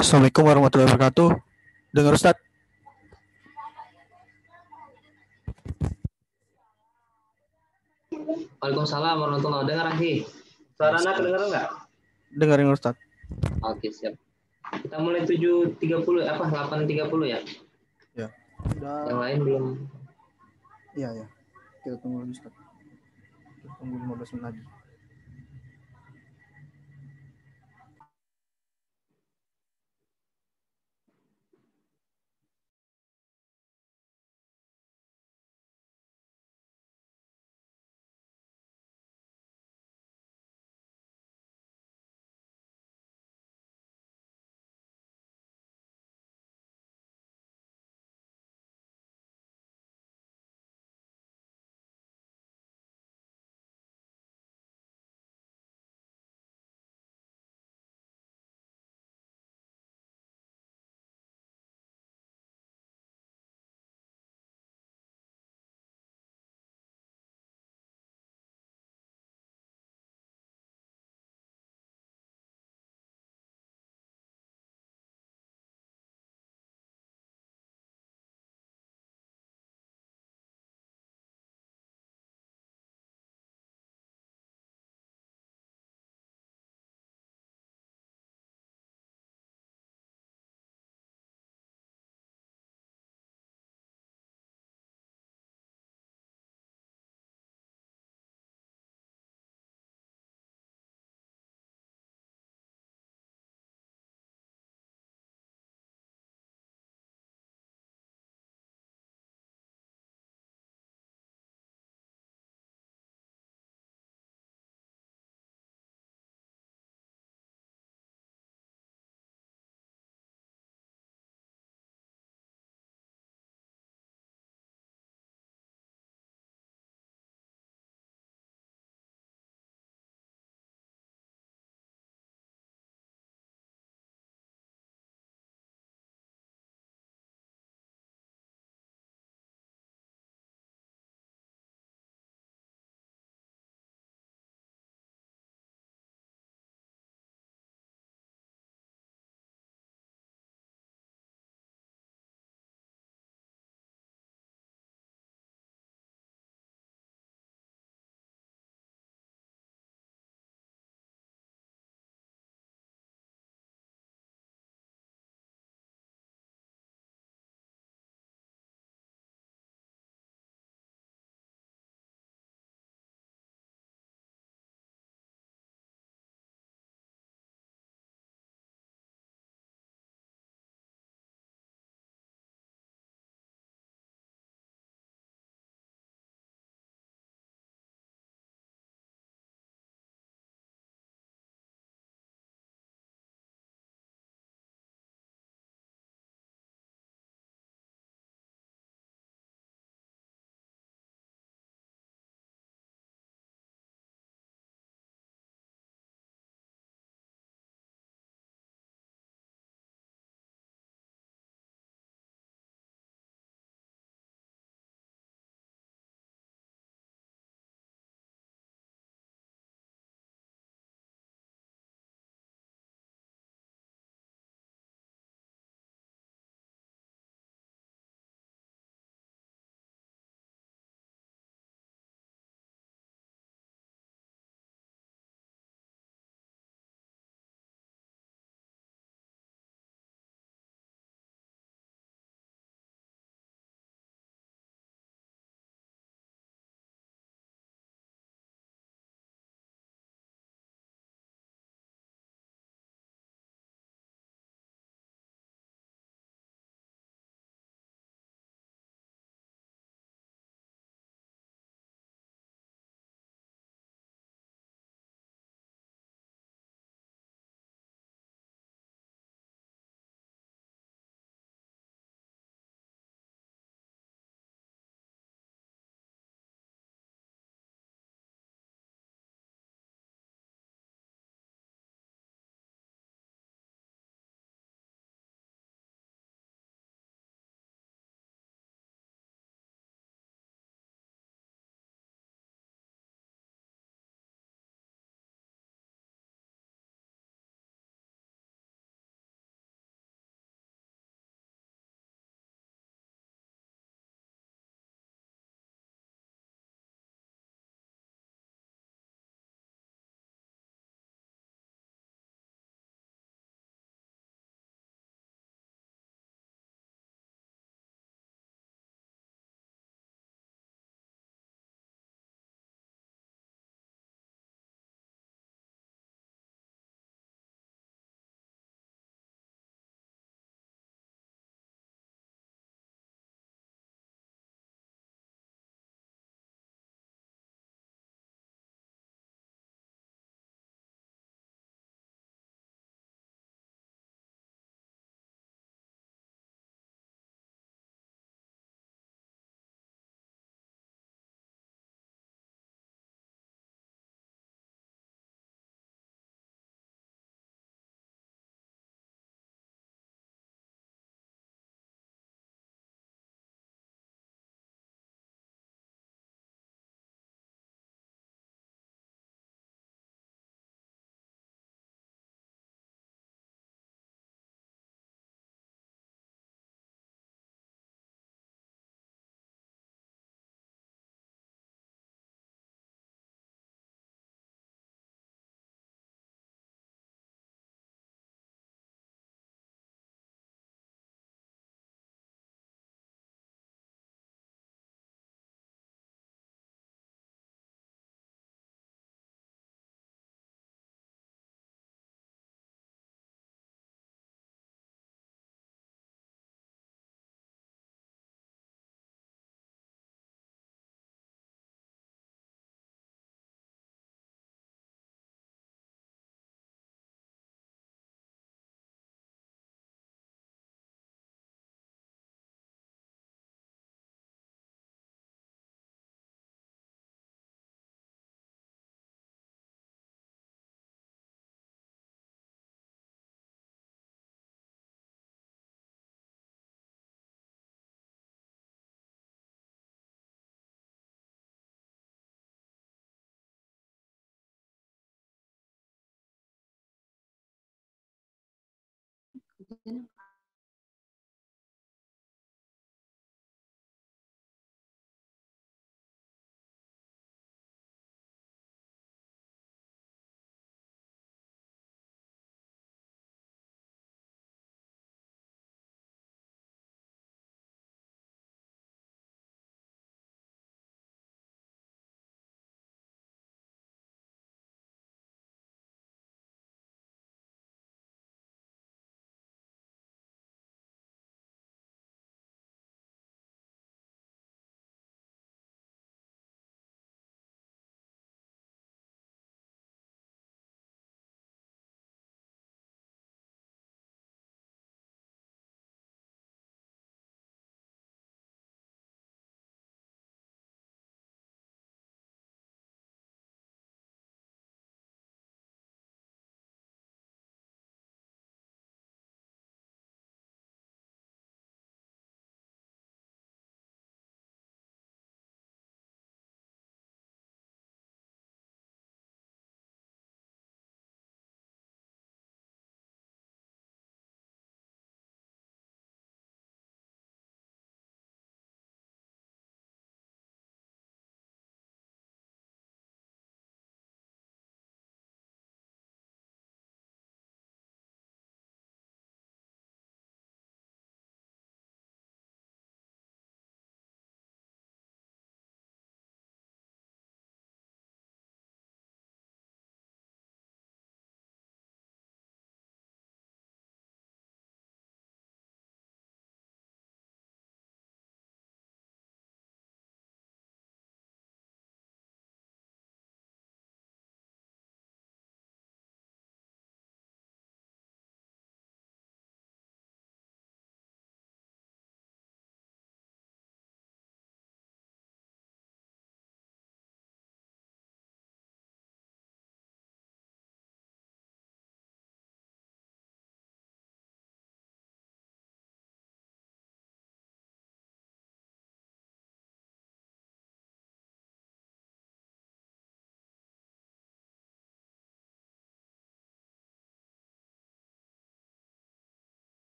Assalamualaikum warahmatullahi wabarakatuh. Dengar Ustaz? Waalaikumsalam warahmatullahi wabarakatuh. Dengar lagi. Ya, Suara anak siap. kedengeran nggak? Dengerin Ustaz. Oke, siap. Kita mulai 7.30 apa 8.30 ya? Ya. Yang Udah. lain belum. Iya, ya. Kita tunggu lagi Ustaz. Kita tunggu 15 menit lagi.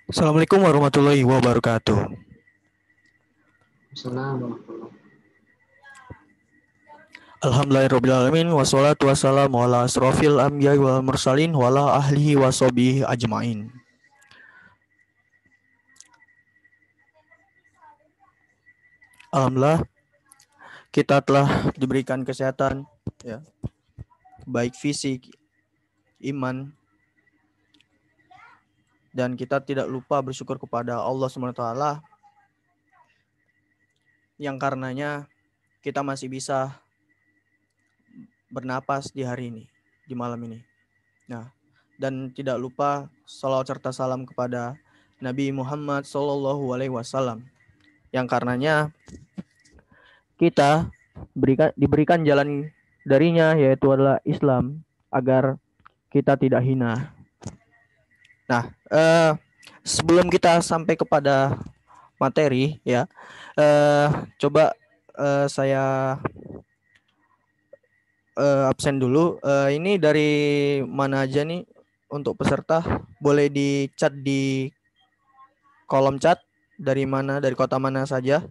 Assalamualaikum warahmatullahi wabarakatuh. Assalamualaikum. Alhamdulillahirrabbilalamin. Wassalatu wassalamu ala asrofil anbiya'i wal mursalin wa ala ahlihi wa sahbihi ajmain. Alhamdulillah kita telah diberikan kesehatan, ya, baik fisik, iman, dan kita tidak lupa bersyukur kepada Allah SWT yang karenanya kita masih bisa bernapas di hari ini, di malam ini. Nah, dan tidak lupa salawat serta salam kepada Nabi Muhammad SAW yang karenanya kita diberikan jalan darinya, yaitu adalah Islam, agar kita tidak hina. Nah, sebelum kita sampai kepada materi, ya, coba saya absen dulu. Ini dari mana aja nih untuk peserta? Boleh di chat di kolom chat dari mana, dari kota mana saja.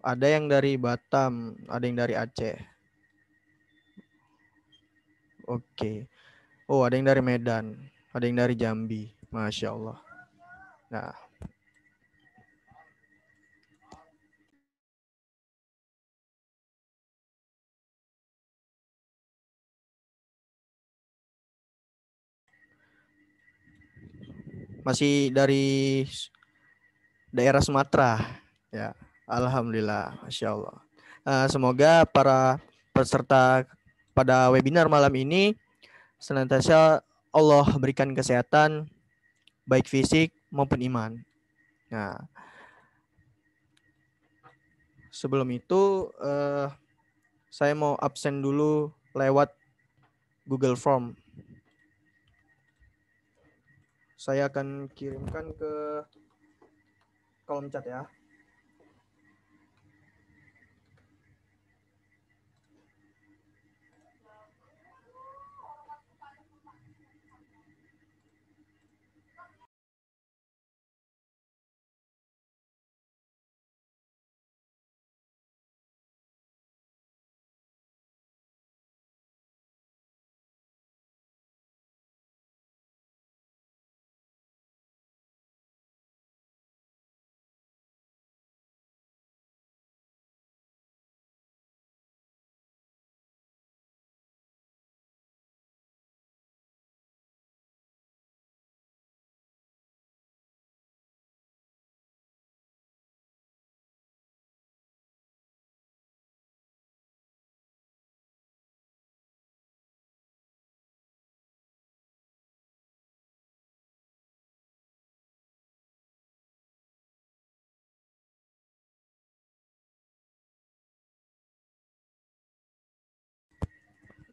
Ada yang dari Batam, ada yang dari Aceh. Oke. Oh, ada yang dari Medan, ada yang dari Jambi. Masya Allah. Nah, masih dari daerah Sumatera, ya. Alhamdulillah, Masya Allah. Semoga para peserta pada webinar malam ini senantiasa Allah berikan kesehatan, baik fisik maupun iman. Nah, sebelum itu saya mau absen dulu lewat Google Form. Saya akan kirimkan ke kolom chat ya.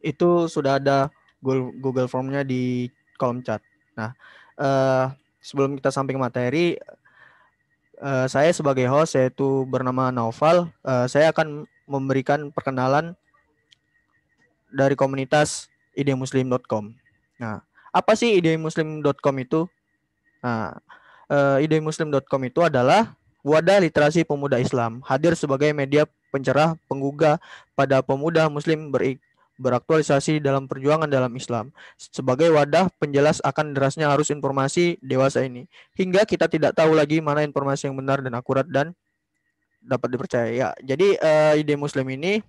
Itu sudah ada Google Formnya di kolom chat. Nah, sebelum kita sampai ke materi, saya sebagai host yaitu bernama Naufal, saya akan memberikan perkenalan dari komunitas idemuslim.com. Nah, apa sih idemuslim.com itu? Nah, idemuslim.com itu adalah wadah literasi pemuda Islam, hadir sebagai media pencerah penggugah pada pemuda muslim beraktualisasi dalam perjuangan dalam Islam, sebagai wadah penjelas akan derasnya arus informasi dewasa ini, hingga kita tidak tahu lagi mana informasi yang benar dan akurat dan dapat dipercaya. Ya, jadi ide Muslim ini,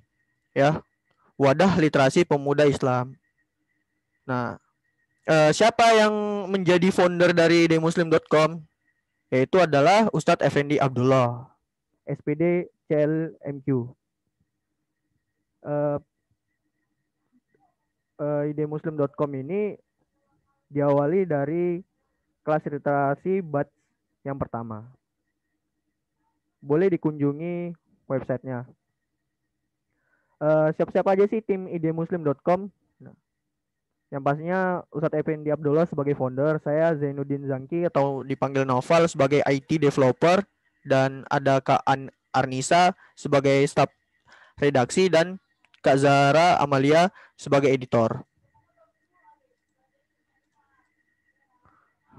ya, wadah literasi pemuda Islam. Nah, siapa yang menjadi founder dari idemuslim.com? Yaitu adalah Ustadz Effendi Abdullah, SPD CLMQ. Idemuslim.com ini diawali dari kelas literasi batch yang pertama. Boleh dikunjungi websitenya. Siapa-siapa aja sih tim idemuslim.com? Nah, yang pastinya Ustadz Effendi Abdullah sebagai founder, saya Zainuddin Zangki atau dipanggil Noval sebagai IT developer, dan ada Kak Arnisa sebagai staf redaksi dan Kak Zahra Amalia sebagai editor.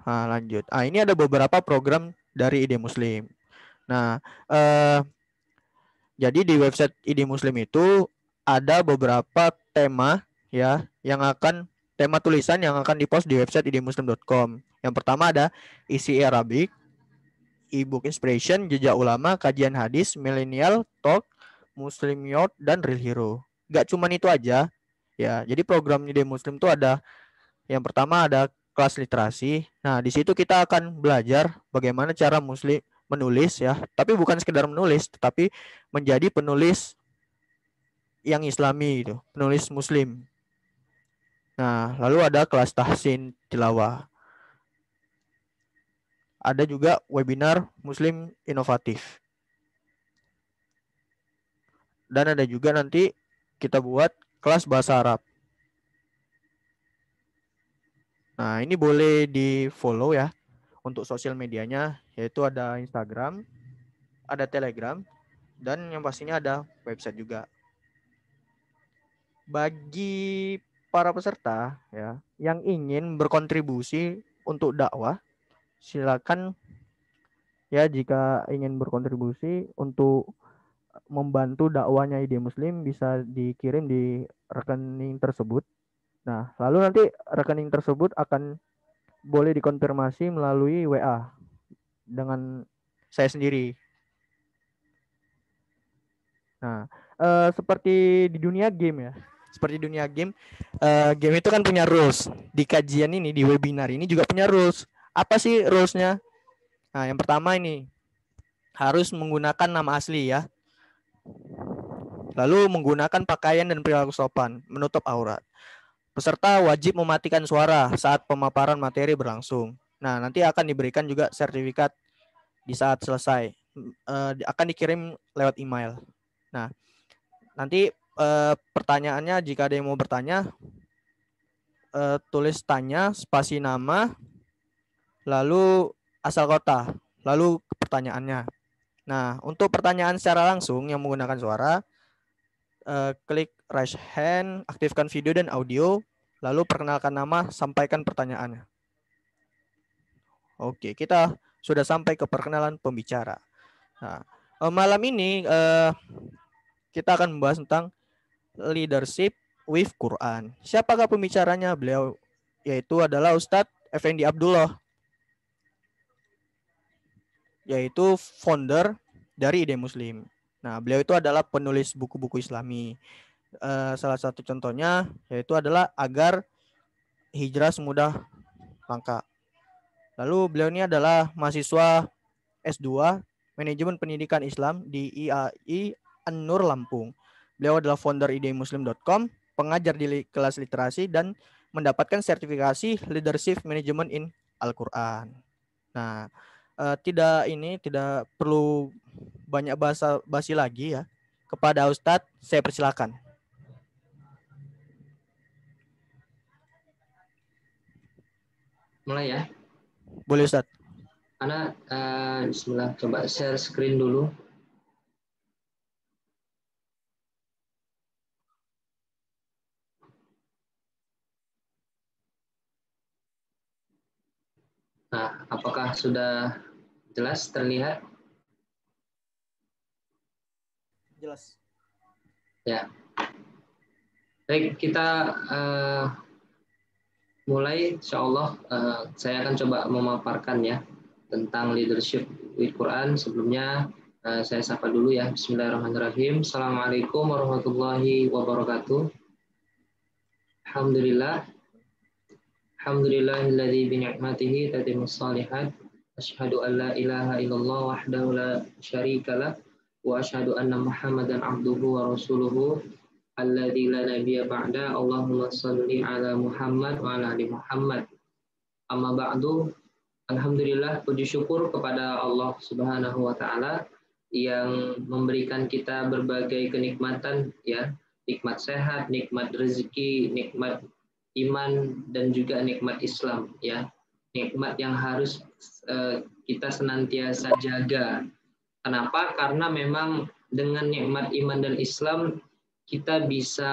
Nah, lanjut. Ini ada beberapa program dari ID Muslim. Nah, jadi di website ID Muslim itu ada beberapa tema ya tema tulisan yang akan dipost di website idmuslim.com. Yang pertama ada isi Arabic, e-book inspiration, jejak ulama, kajian hadis, millennial, talk, Muslim Youth, dan Real Hero. Gak cuman itu aja ya. Jadi program ID Muslim itu ada yang pertama ada kelas literasi. Nah, di situ kita akan belajar bagaimana cara Muslim menulis ya, tapi bukan sekedar menulis, tetapi menjadi penulis yang Islami gitu, penulis Muslim. Nah, lalu ada kelas tahsin tilawah. Ada juga webinar Muslim inovatif. Dan ada juga nanti kita buat kelas bahasa Arab. Nah, ini boleh di-follow ya untuk sosial medianya, yaitu ada Instagram, ada Telegram, dan yang pastinya ada website juga. Bagi para peserta ya yang ingin berkontribusi untuk dakwah, silakan ya jika ingin berkontribusi untuk membantu dakwahnya ID Muslim bisa dikirim di rekening tersebut. Nah, lalu nanti rekening tersebut akan boleh dikonfirmasi melalui WA dengan saya sendiri. Nah, seperti di dunia game ya. Seperti dunia game, game itu kan punya rules. Di kajian ini, di webinar ini juga punya rules. Apa sih rulesnya? Nah, yang pertama ini harus menggunakan nama asli ya. Lalu menggunakan pakaian dan perilaku sopan, menutup aurat. Peserta wajib mematikan suara saat pemaparan materi berlangsung. Nah, nanti akan diberikan juga sertifikat di saat selesai. Akan dikirim lewat email. Nah, nanti pertanyaannya jika ada yang mau bertanya, tulis tanya, spasi nama, lalu asal kota, lalu pertanyaannya. Nah, untuk pertanyaan secara langsung yang menggunakan suara, klik raise hand, aktifkan video dan audio, lalu perkenalkan nama, sampaikan pertanyaannya. Oke, kita sudah sampai ke perkenalan pembicara. Nah, malam ini kita akan membahas tentang leadership with Quran. Siapakah pembicaranya? Beliau yaitu adalah Ustadz Effendi Abdullah, yaitu founder dari ID Muslim. Nah, beliau itu adalah penulis buku-buku Islami. Salah satu contohnya yaitu adalah Agar Hijrah Semudah Langkah. Lalu beliau ini adalah mahasiswa S2 Manajemen Pendidikan Islam di IAI An-Nur Lampung. Beliau adalah founder idmuslim.com, pengajar di kelas literasi dan mendapatkan sertifikasi Leadership Management in Al-Quran. Nah, tidak perlu banyak basa-basi lagi ya. Kepada Ustadz, saya persilakan. Mulai ya. Boleh Ustadz. Ana bismillah, coba share screen dulu. Nah, apakah sudah jelas terlihat? Jelas. Ya. Baik, kita mulai. Insyaallah saya akan coba memaparkan ya tentang leadership with Quran. Sebelumnya saya sapa dulu ya. Bismillahirrahmanirrahim. Assalamualaikum warahmatullahi wabarakatuh. Alhamdulillah. Alhamdulillahilladzi bi ni'matihi tatimmus shalihat. Asyhadu an la ilaha illallah wahdahu la syarikalah wa asyhadu anna Muhammadan abduhu wa rasuluhu alladzi la nabiyya ba'da. Allahumma shalli ala Muhammad wa ala ali Muhammad. Amma ba'du. Alhamdulillah, puji syukur kepada Allah Subhanahu wa taala yang memberikan kita berbagai kenikmatan ya, nikmat sehat, nikmat rezeki, nikmat iman dan juga nikmat Islam ya. Nikmat yang harus kita senantiasa jaga Kenapa? Karena memang dengan nikmat iman dan Islam kita bisa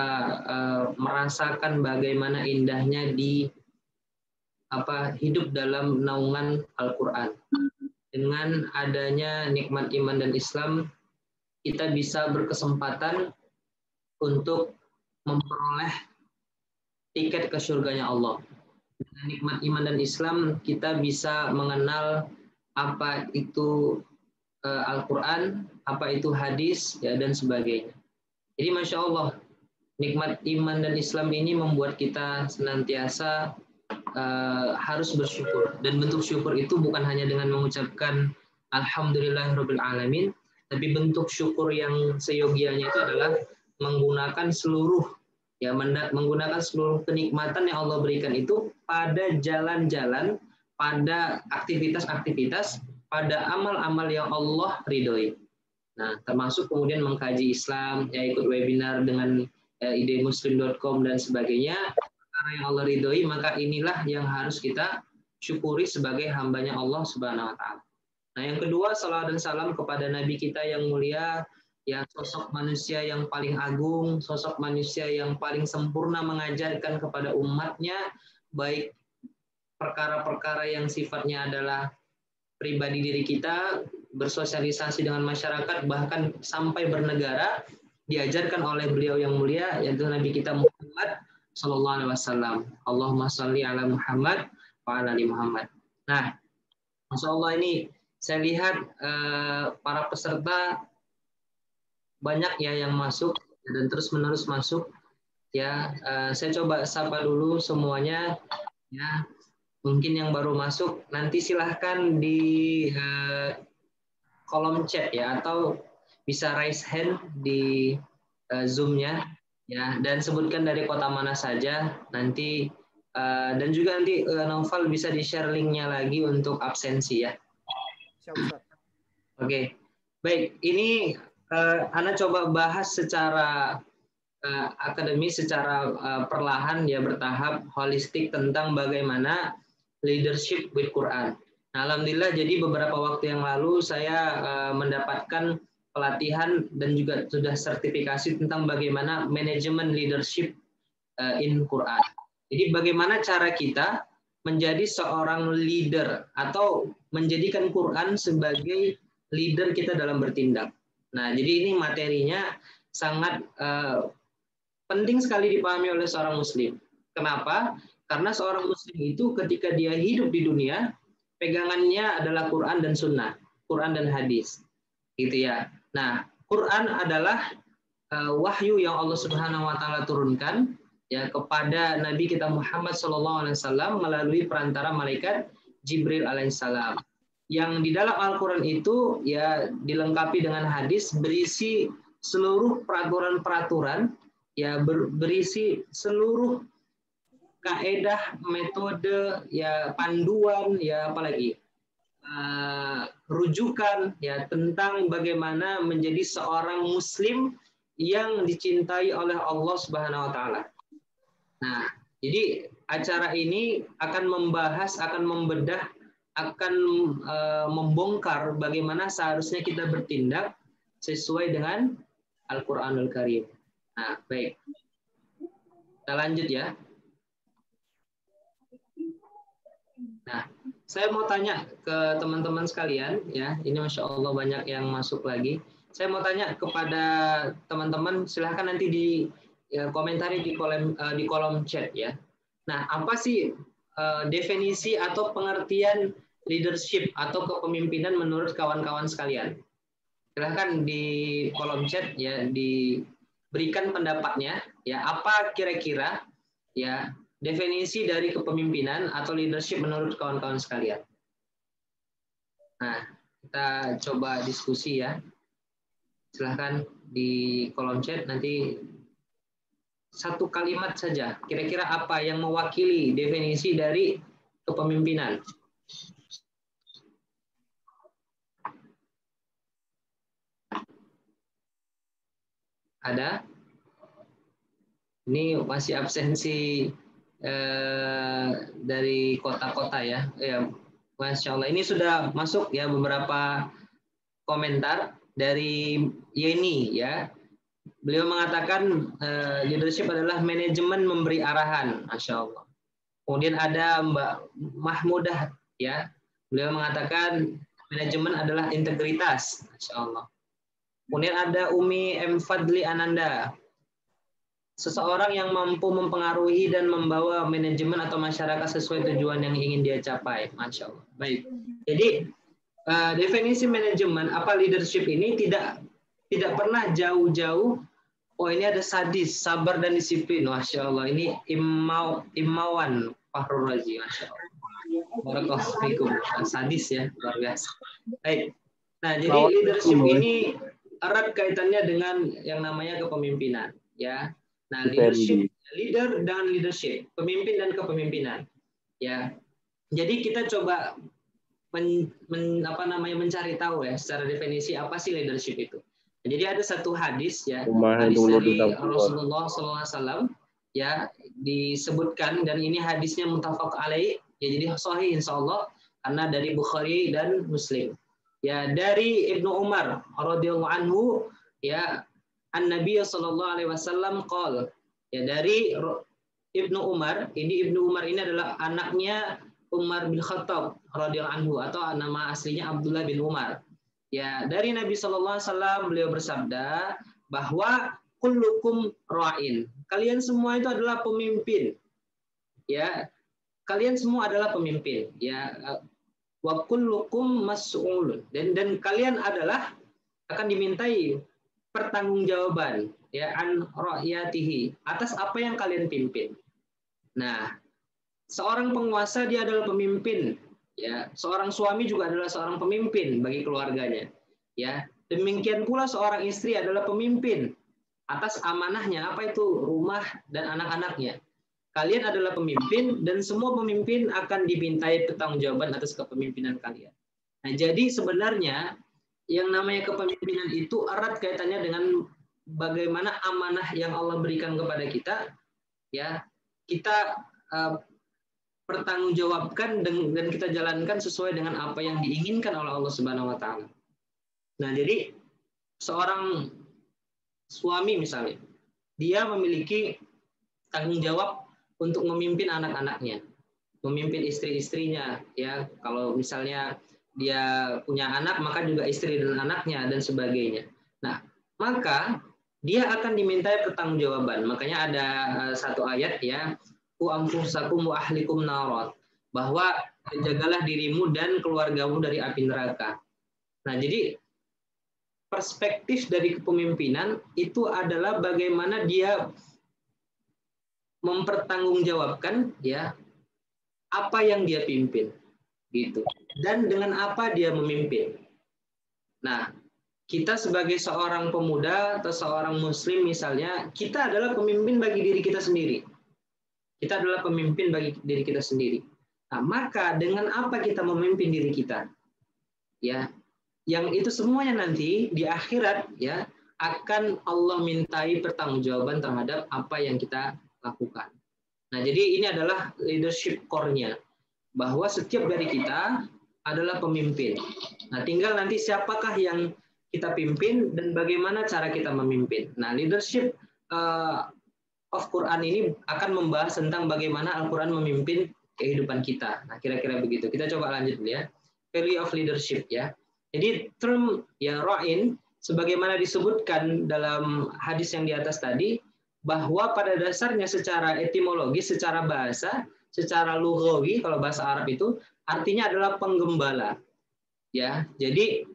merasakan bagaimana indahnya hidup dalam naungan Al-Qur'an. Dengan adanya nikmat iman dan Islam, kita bisa berkesempatan untuk memperoleh tiket ke surganya Allah. Dengan nikmat iman dan Islam, kita bisa mengenal apa itu Al-Quran, apa itu hadis, ya, dan sebagainya. Jadi Masya Allah, nikmat iman dan Islam ini membuat kita senantiasa harus bersyukur. Dan bentuk syukur itu bukan hanya dengan mengucapkan Alhamdulillahirabbil alamin, tapi bentuk syukur yang seyogianya itu adalah menggunakan seluruh kenikmatan yang Allah berikan itu pada jalan-jalan, pada aktivitas-aktivitas, pada amal-amal yang Allah ridhoi. Nah, termasuk kemudian mengkaji Islam, ya, ikut webinar dengan idemuslim.com dan sebagainya. Karena yang Allah ridhoi, maka inilah yang harus kita syukuri sebagai hambanya Allah Subhanahu wa Ta'ala. Nah, yang kedua, salawat dan salam kepada Nabi kita yang mulia, ya, sosok manusia yang paling agung, sosok manusia yang paling sempurna mengajarkan kepada umatnya, baik perkara-perkara yang sifatnya adalah pribadi diri kita, bersosialisasi dengan masyarakat, bahkan sampai bernegara, diajarkan oleh beliau yang mulia, yaitu Nabi kita Muhammad Sallallahu Alaihi Wasallam. Allahumma salli ala Muhammad wa ala ali Muhammad. Nah, Masya Allah, ini saya lihat para peserta banyak ya yang masuk dan terus-menerus masuk. Ya, saya coba sapa dulu semuanya. Ya, mungkin yang baru masuk nanti silahkan di kolom chat ya, atau bisa raise hand di Zoom-nya ya, dan sebutkan dari kota mana saja nanti, dan juga nanti Naufal bisa di-share link-nya lagi untuk absensi ya. Siap, Ustaz. Oke. Baik, ini Ana coba bahas secara akademis, secara perlahan ya, bertahap, holistik tentang bagaimana leadership with Quran. Nah, alhamdulillah, jadi beberapa waktu yang lalu saya mendapatkan pelatihan dan juga sudah sertifikasi tentang bagaimana manajemen leadership in Quran. Jadi bagaimana cara kita menjadi seorang leader atau menjadikan Quran sebagai leader kita dalam bertindak. Nah, jadi ini materinya sangat penting sekali dipahami oleh seorang muslim. Kenapa? Karena seorang muslim itu ketika dia hidup di dunia, pegangannya adalah Quran dan Sunnah, Quran dan hadis, gitu ya. Nah, Quran adalah wahyu yang Allah Subhanahu Wa Taala turunkan ya kepada Nabi kita Muhammad SAW melalui perantara malaikat Jibril alaihissalam. Yang di dalam Al-Quran itu ya dilengkapi dengan hadis berisi seluruh peraturan-peraturan, ya, berisi seluruh kaedah, metode, ya, panduan, ya, apalagi rujukan ya tentang bagaimana menjadi seorang muslim yang dicintai oleh Allah Subhanahu wa Ta'ala. Nah, jadi acara ini akan membahas, akan membedah, akan membongkar bagaimana seharusnya kita bertindak sesuai dengan Al-Quranul Karim. Nah, baik. Kita lanjut ya. Nah, saya mau tanya ke teman-teman sekalian ya. Ini Masya Allah banyak yang masuk lagi. Saya mau tanya kepada teman-teman, silahkan nanti di komentari di kolom chat ya. Nah, apa sih definisi atau pengertian leadership atau kepemimpinan menurut kawan-kawan sekalian? Silahkan di kolom chat ya, diberikan pendapatnya ya, apa kira-kira ya definisi dari kepemimpinan atau leadership menurut kawan-kawan sekalian. Nah, kita coba diskusi ya. Silahkan di kolom chat, nanti satu kalimat saja. Kira-kira apa yang mewakili definisi dari kepemimpinan? Ada? Ini masih absensi dari kota-kota ya. Ya, Masya Allah. Ini sudah masuk ya beberapa komentar dari Yeni ya. Beliau mengatakan leadership adalah manajemen memberi arahan, Masya Allah. Kemudian ada Mbak Mahmudah ya. Beliau mengatakan manajemen adalah integritas, Masya Allah. Kemudian ada Umi M. Fadli Ananda. Seseorang yang mampu mempengaruhi dan membawa manajemen atau masyarakat sesuai tujuan yang ingin dia capai. Masya Allah. Baik. Jadi definisi manajemen apa leadership ini tidak pernah jauh-jauh. Oh ini ada sadis, sabar dan disiplin. Masya Allah. Ini Imawan Fahrul Razi. Masya Allah. Barakallahu fikum. Sadis ya, luar biasa. Baik. Nah jadi leadership ini erat kaitannya dengan yang namanya kepemimpinan. Ya. Nah, leader dan leadership, pemimpin dan kepemimpinan. Ya. Jadi kita coba mencari tahu ya secara definisi apa sih leadership itu. Jadi ada satu hadis ya, hadis dari Rasulullah SAW ya disebutkan dan ini hadisnya muttafaq alaih ya, jadi sahih insyaallah karena dari Bukhari dan Muslim. Ya, dari Ibnu Umar radhiyallahu anhu ya, An-Nabi sallallahu alaihi wasallam qol. Ya, dari Ibnu Umar, ini adalah anaknya Umar bin Khattab radhiyallahu anhu atau nama aslinya Abdullah bin Umar. Ya, dari Nabi sallallahu alaihi wasallam beliau bersabda bahwa kullukum ra'in. Kalian semua itu adalah pemimpin. Ya. Kalian semua adalah pemimpin, ya. Wa kullukum mas'ulun. Dan kalian adalah akan dimintai pertanggungjawaban ya an ra'yatihi atas apa yang kalian pimpin. Nah, seorang penguasa dia adalah pemimpin ya, seorang suami juga adalah seorang pemimpin bagi keluarganya ya. Demikian pula seorang istri adalah pemimpin atas amanahnya apa itu rumah dan anak-anaknya. Kalian adalah pemimpin dan semua pemimpin akan dimintai pertanggungjawaban atas kepemimpinan kalian. Nah, jadi sebenarnya yang namanya kepemimpinan itu erat kaitannya dengan bagaimana amanah yang Allah berikan kepada kita, ya kita pertanggungjawabkan dan kita jalankan sesuai dengan apa yang diinginkan oleh Allah Subhanahu Wa Taala. Nah, jadi seorang suami misalnya, dia memiliki tanggung jawab untuk memimpin anak-anaknya, memimpin istri-istrinya, ya kalau misalnya dia punya anak maka juga istri dan anaknya dan sebagainya. Nah, maka dia akan dimintai pertanggungjawaban. Makanya ada satu ayat ya, ku anfusakum wa ahlikum narat, bahwa jagalah dirimu dan keluargamu dari api neraka. Nah, jadi perspektif dari kepemimpinan itu adalah bagaimana dia mempertanggungjawabkan ya apa yang dia pimpin gitu. Dan dengan apa dia memimpin. Nah, kita sebagai seorang pemuda atau seorang muslim misalnya, kita adalah pemimpin bagi diri kita sendiri. Kita adalah pemimpin bagi diri kita sendiri. Nah, maka dengan apa kita memimpin diri kita? Ya, yang itu semuanya nanti di akhirat ya akan Allah mintai pertanggungjawaban terhadap apa yang kita lakukan. Nah, jadi ini adalah leadership core-nya, bahwa setiap dari kita adalah pemimpin. Nah, tinggal nanti siapakah yang kita pimpin dan bagaimana cara kita memimpin. Nah, leadership of Quran ini akan membahas tentang bagaimana Al-Quran memimpin kehidupan kita. Nah, kira-kira begitu. Kita coba lanjut dulu ya. Value of leadership ya. Jadi term ya ra'in sebagaimana disebutkan dalam hadis yang di atas tadi, bahwa pada dasarnya secara etimologi, secara bahasa, secara lughawi kalau bahasa Arab itu artinya adalah penggembala. Ya, jadi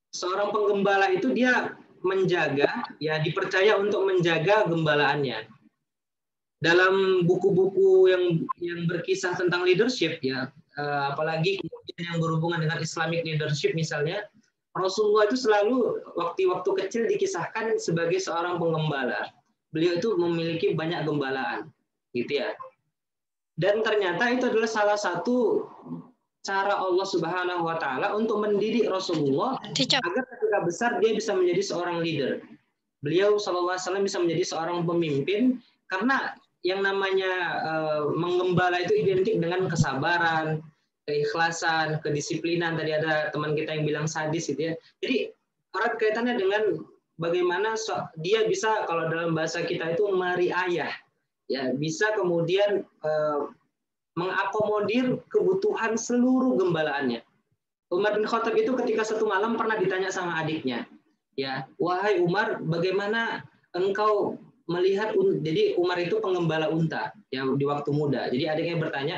seorang penggembala itu dia menjaga, ya dipercaya untuk menjaga gembalaannya. Dalam buku-buku yang berkisah tentang leadership ya, apalagi kemudian yang berhubungan dengan Islamic leadership misalnya, Rasulullah itu selalu waktu-waktu kecil dikisahkan sebagai seorang penggembala. Beliau itu memiliki banyak gembalaan, gitu ya. Dan ternyata itu adalah salah satu cara Allah Subhanahu Wa Taala untuk mendidik Rasulullah agar ketika besar dia bisa menjadi seorang leader. Beliau Shallallahu Alaihi Wasallam bisa menjadi seorang pemimpin karena yang namanya menggembala itu identik dengan kesabaran, keikhlasan, kedisiplinan. Tadi ada teman kita yang bilang sadis gitu ya. Jadi erat kaitannya dengan bagaimana dia bisa, kalau dalam bahasa kita itu meriayah, ya, bisa kemudian mengakomodir kebutuhan seluruh gembalaannya. Umar bin Khattab itu ketika satu malam pernah ditanya sama adiknya, ya, wahai Umar, bagaimana engkau melihat, jadi Umar itu pengembala unta ya di waktu muda. Jadi adiknya bertanya,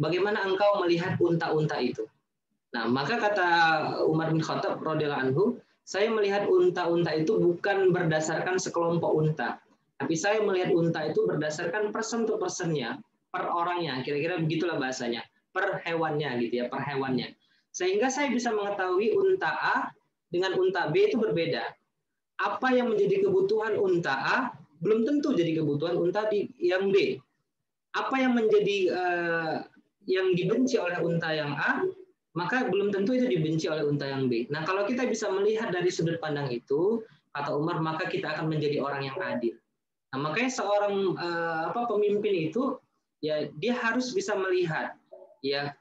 bagaimana engkau melihat unta-unta itu? Nah, maka kata Umar bin Khattab radhiyallahu anhu, saya melihat unta-unta itu bukan berdasarkan sekelompok unta, tapi saya melihat unta itu berdasarkan person to personnya, per orangnya, kira-kira begitulah bahasanya, per hewannya gitu ya, per hewannya. Sehingga saya bisa mengetahui unta A dengan unta B itu berbeda. Apa yang menjadi kebutuhan unta A belum tentu jadi kebutuhan unta yang B. Apa yang menjadi yang dibenci oleh unta yang A, maka belum tentu itu dibenci oleh unta yang B. Nah, kalau kita bisa melihat dari sudut pandang itu, kata Umar, maka kita akan menjadi orang yang adil. Nah, makanya seorang pemimpin itu, ya, dia harus bisa melihat, ya,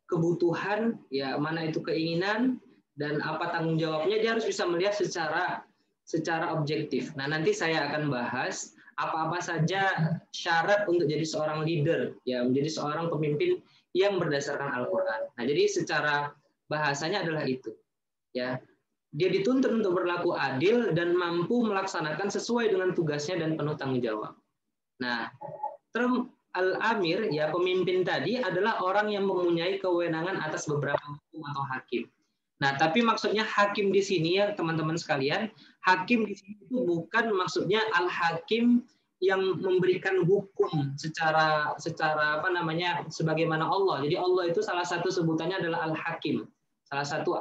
kebutuhan, ya, mana itu keinginan dan apa tanggung jawabnya. Dia harus bisa melihat secara objektif. Nah, nanti saya akan bahas apa-apa saja syarat untuk jadi seorang leader, ya, menjadi seorang pemimpin yang berdasarkan Al-Quran. Nah, jadi secara bahasanya adalah itu, ya. Dia dituntut untuk berlaku adil dan mampu melaksanakan sesuai dengan tugasnya dan penuh tanggung jawab. Nah, term al-amir, ya, pemimpin tadi adalah orang yang mempunyai kewenangan atas beberapa hukum atau hakim. Nah, tapi maksudnya hakim di sini, ya teman-teman sekalian, hakim di sini itu bukan maksudnya al-hakim yang memberikan hukum secara sebagaimana Allah. Jadi Allah itu salah satu sebutannya adalah Al-Hakim. Salah satu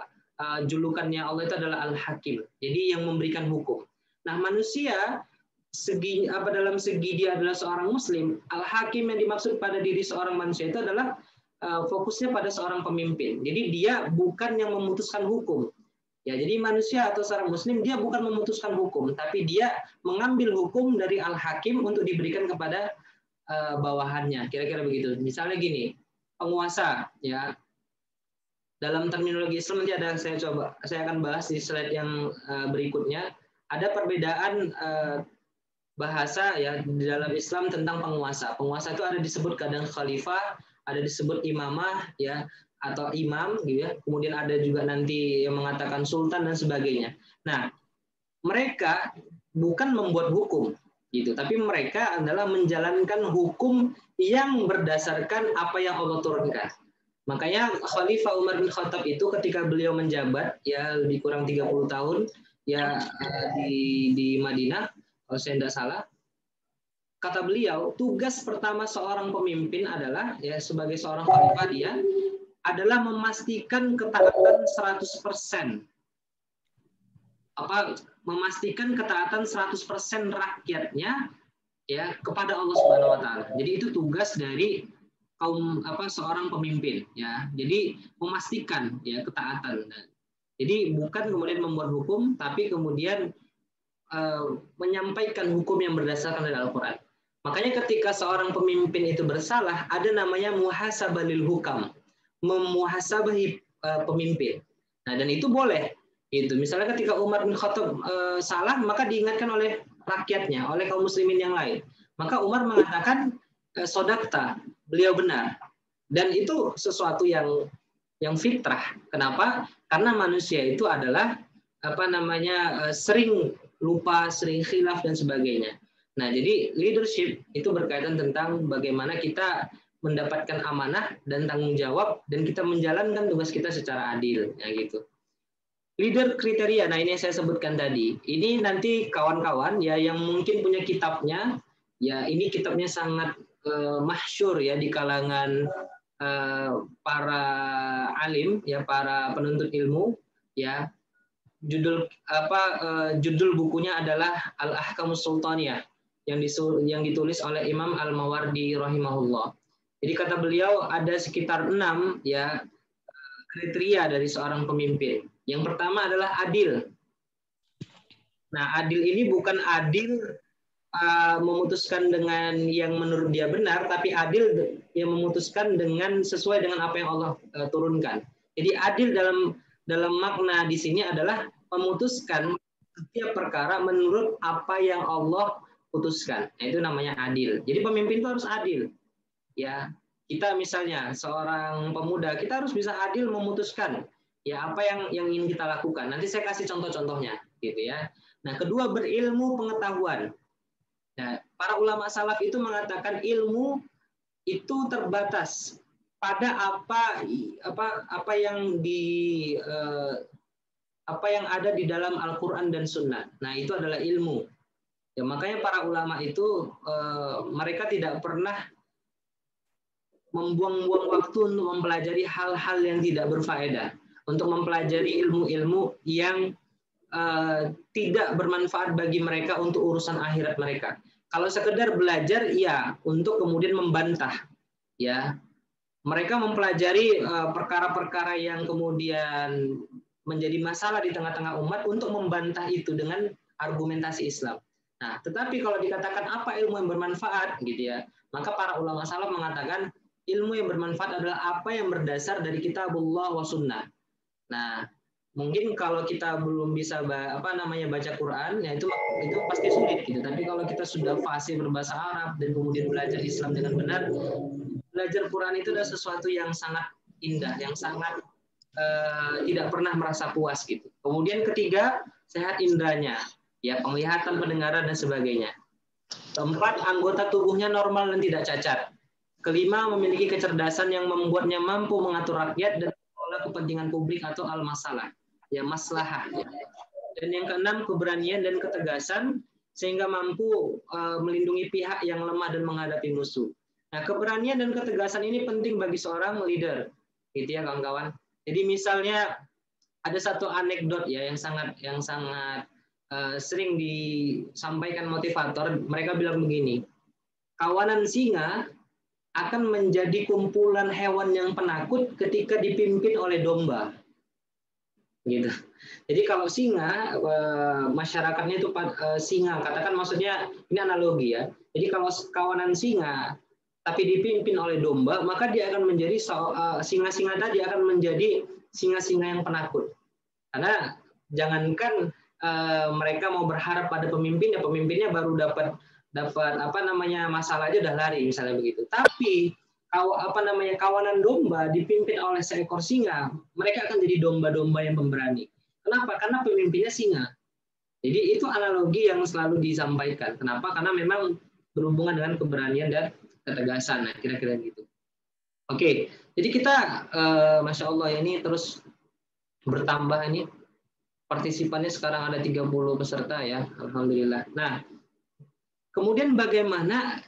julukannya Allah itu adalah Al-Hakim. Jadi yang memberikan hukum. Nah, manusia dalam segi dia adalah seorang muslim, Al-Hakim yang dimaksud pada diri seorang manusia itu adalah fokusnya pada seorang pemimpin. Jadi dia bukan yang memutuskan hukum. Ya, jadi manusia atau seorang muslim dia bukan memutuskan hukum, tapi dia mengambil hukum dari al-hakim untuk diberikan kepada bawahannya. Kira-kira begitu. Misalnya gini, penguasa, ya. Dalam terminologi Islam nanti saya akan bahas di slide yang berikutnya. Ada perbedaan bahasa, ya, di dalam Islam tentang penguasa. Penguasa itu ada disebut kadang khalifah, ada disebut imamah, ya, atau imam, gitu ya. Kemudian ada juga nanti yang mengatakan sultan dan sebagainya. Nah, mereka bukan membuat hukum, gitu, tapi mereka adalah menjalankan hukum yang berdasarkan apa yang Allah turunkan. Makanya Khalifah Umar bin Khattab itu ketika beliau menjabat, ya, lebih kurang 30 tahun, ya, di Madinah, kalau saya tidak salah, kata beliau, tugas pertama seorang pemimpin adalah, ya, sebagai seorang khalifah dia adalah memastikan ketaatan 100%. Memastikan ketaatan 100% rakyatnya, ya, kepada Allah Subhanahu wa taala. Jadi itu tugas dari seorang pemimpin, ya. Jadi memastikan, ya, ketaatan. Jadi bukan kemudian membuat hukum, tapi kemudian menyampaikan hukum yang berdasarkan dari Al-Qur'an. Makanya ketika seorang pemimpin itu bersalah, ada namanya muhasabah lil hukam. Memuhasabahi pemimpin. Nah, dan itu boleh. Itu misalnya ketika Umar bin Khattab salah, maka diingatkan oleh rakyatnya, oleh kaum muslimin yang lain. Maka Umar mengatakan sodakta, beliau benar. Dan itu sesuatu yang fitrah. Kenapa? Karena manusia itu adalah sering lupa, sering khilaf dan sebagainya. Nah, jadi leadership itu berkaitan tentang bagaimana kita mendapatkan amanah dan tanggung jawab dan kita menjalankan tugas kita secara adil, ya, gitu. Leader kriteria, nah ini yang saya sebutkan tadi. Ini nanti kawan-kawan, ya, yang mungkin punya kitabnya, ya, ini kitabnya sangat masyhur, ya, di kalangan para alim, ya, para penuntut ilmu, ya. Judul bukunya adalah Al-Ahkamus Sultaniyah yang ditulis oleh Imam Al-Mawardi rahimahullah. Jadi kata beliau ada sekitar 6, ya, kriteria dari seorang pemimpin. Yang pertama adalah adil. Nah, adil ini bukan adil memutuskan dengan yang menurut dia benar, tapi adil yang memutuskan dengan sesuai dengan apa yang Allah turunkan. Jadi adil dalam dalam makna di sini adalah memutuskan setiap perkara menurut apa yang Allah putuskan. Nah, itu namanya adil. Jadi pemimpin itu harus adil. Ya, kita misalnya seorang pemuda, kita harus bisa adil memutuskan ya apa yang ingin kita lakukan. Nanti saya kasih contoh-contohnya, gitu ya. Nah, kedua, berilmu pengetahuan. Nah, para ulama salaf itu mengatakan ilmu itu terbatas pada apa yang apa yang ada di dalam Al-Quran dan Sunnah. Nah, itu adalah ilmu. Ya, makanya para ulama itu mereka tidak pernah membuang-buang waktu untuk mempelajari hal-hal yang tidak berfaedah, untuk mempelajari ilmu-ilmu yang tidak bermanfaat bagi mereka untuk urusan akhirat mereka. Kalau sekedar belajar, ya, untuk kemudian membantah, ya. Mereka mempelajari perkara-perkara yang kemudian menjadi masalah di tengah-tengah umat untuk membantah itu dengan argumentasi Islam. Nah, tetapi kalau dikatakan apa ilmu yang bermanfaat, gitu ya, maka para ulama salaf mengatakan ilmu yang bermanfaat adalah apa yang berdasar dari kitabullah wa sunnah. Nah, mungkin kalau kita belum bisa baca Quran, ya itu pasti sulit gitu. Tapi kalau kita sudah fasih berbahasa Arab dan kemudian belajar Islam dengan benar, belajar Quran itu adalah sesuatu yang sangat indah, yang sangat tidak pernah merasa puas gitu. Kemudian ketiga, sehat indranya, ya, penglihatan, pendengaran dan sebagainya. Keempat, anggota tubuhnya normal dan tidak cacat. Kelima, memiliki kecerdasan yang membuatnya mampu mengatur rakyat dan mengelola kepentingan publik atau al-masalah, ya, maslahah. Ya. Dan yang keenam, keberanian dan ketegasan sehingga mampu melindungi pihak yang lemah dan menghadapi musuh. Nah, keberanian dan ketegasan ini penting bagi seorang leader, gitu ya kawan-kawan. Jadi misalnya ada satu anekdot ya yang sangat sering disampaikan motivator. Mereka bilang begini, kawanan singa akan menjadi kumpulan hewan yang penakut ketika dipimpin oleh domba. Gitu. Jadi kalau singa, masyarakatnya itu singa, katakan maksudnya ini analogi ya. Jadi kalau kawanan singa tapi dipimpin oleh domba, maka dia akan menjadi singa-singa tadi akan menjadi singa-singa yang penakut. Karena jangankan mereka mau berharap pada pemimpinnya baru dapat masalah aja udah lari misalnya begitu. Tapi kawanan domba dipimpin oleh seekor singa, mereka akan jadi domba-domba yang pemberani. Kenapa? Karena pemimpinnya singa. Jadi itu analogi yang selalu disampaikan. Kenapa? Karena memang berhubungan dengan keberanian dan ketegasan. Nah, kira-kira gitu. Oke, jadi kita Masya Allah ini terus bertambah ini. Partisipannya sekarang ada 30 peserta ya, alhamdulillah. Nah, kemudian bagaimana